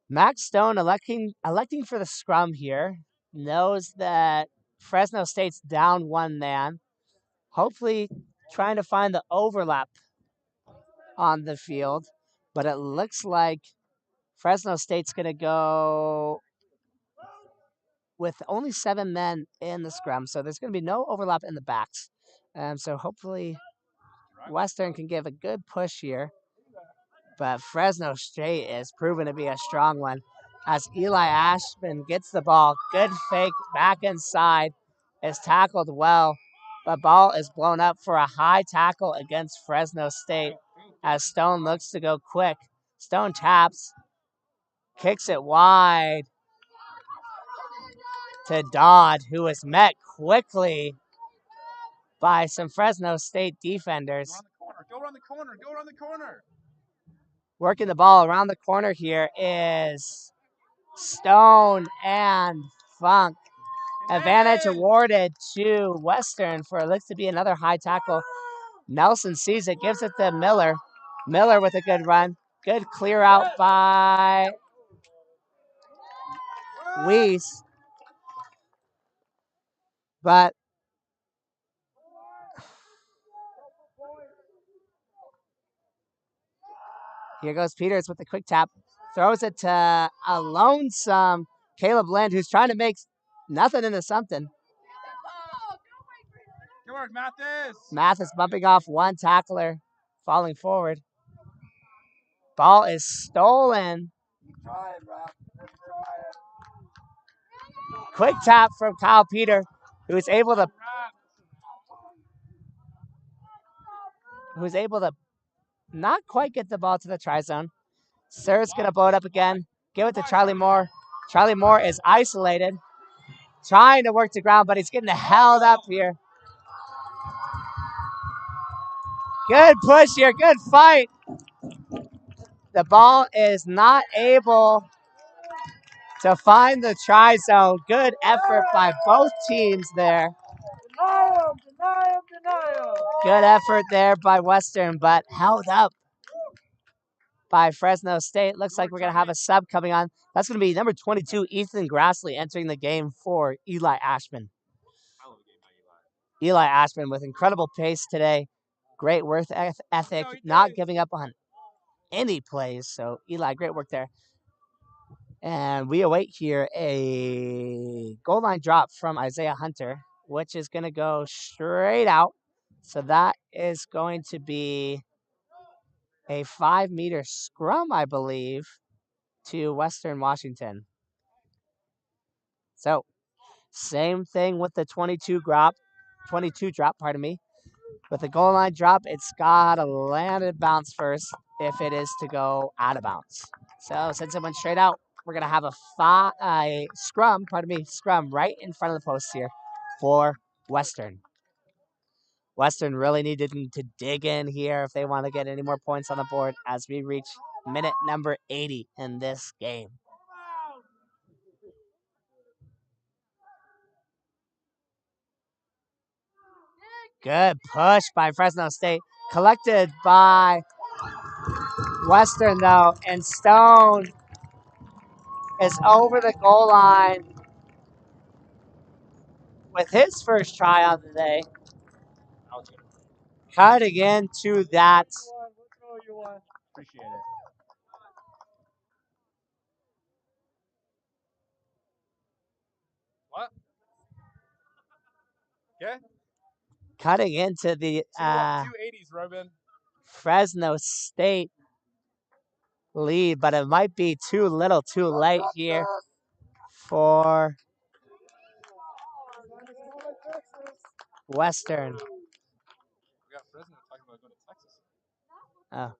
Max Stone electing for the scrum here. Knows that Fresno State's down one man. Hopefully trying to find the overlap on the field. But it looks like Fresno State's going to go with only 7 men in the scrum. So there's going to be no overlap in the backs. So hopefully Western can give a good push here. But Fresno State is proven to be a strong one. As Eli Ashman gets the ball, good fake back inside, is tackled well. The ball is blown up for a high tackle against Fresno State as Stone looks to go quick. Stone taps, kicks it wide to Dodd, who is met quickly by some Fresno State defenders. Go around the corner. Go around the corner. Working the ball around the corner here is Stone and Funk. Advantage awarded to Western for it looks to be another high tackle. Nelson sees it, gives it to Miller. Miller with a good run. Good clear out by Weiss. But here goes Peters with the quick tap. Throws it to a lonesome Caleb Lind, who's trying to make nothing into something. Good work, Mathis. Mathis bumping off one tackler, falling forward. Ball is stolen. Quick tap from Kyle Peter, who is able to who's able to not quite get the ball to the try zone. Sir's going to blow it up again. Give it to Charlie Moore. Charlie Moore is isolated, trying to work the ground, but he's getting held up here. Good push here. Good fight. The ball is not able to find the try zone. Good effort by both teams there. Good effort there by Western, but held up by Fresno State. Looks like we're going to have a sub coming on. That's going to be number 22, Ethan Grassley, entering the game for Eli Ashman. Eli Ashman with incredible pace today. Great work ethic, not giving up on any plays. So, Eli, great work there. And we await here a goal line drop from Isaiah Hunter, which is going to go straight out. So that is going to be a 5-meter scrum, I believe, to Western Washington. So same thing with the 22 drop, pardon me. With the goal line drop, it's got to land and bounce first if it is to go out of bounds. So since it went straight out, we're going to have a scrum right in front of the post here for Western. Western really needed to dig in here if they want to get any more points on the board as we reach minute number 80 in this game. Good push by Fresno State. Collected by Western, though, and Stone is over the goal line with his first try on the day. Cutting into that. Appreciate it. What? Okay. Cutting into the 280s, Robin. Fresno State lead, but it might be too little too late here for Western. We got Fresno talking about going to Texas. Oh.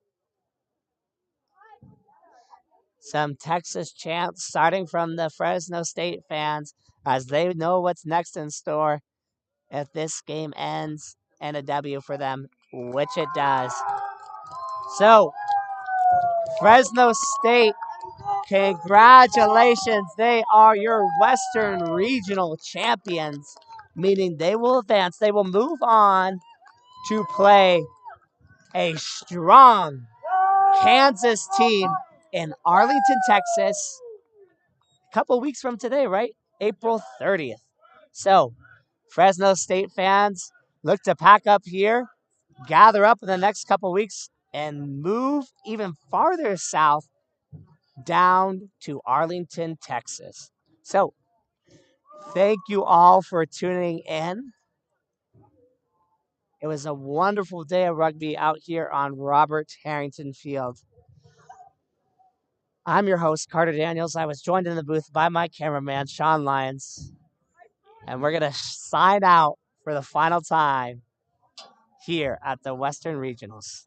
Some Texas chants starting from the Fresno State fans as they know what's next in store if this game ends in a W for them, which it does. So, Fresno State, congratulations. They are your Western Regional champions, meaning they will advance. They will move on to play a strong Kansas team in Arlington, Texas, a couple weeks from today, right? April 30th. So, Fresno State fans, look to pack up here, gather up in the next couple weeks, and move even farther south down to Arlington, Texas. So, thank you all for tuning in. It was a wonderful day of rugby out here on Robert Harrington Field. I'm your host, Carter Daniels. I was joined in the booth by my cameraman, Sean Lyons. And we're going to sign out for the final time here at the Western Regionals.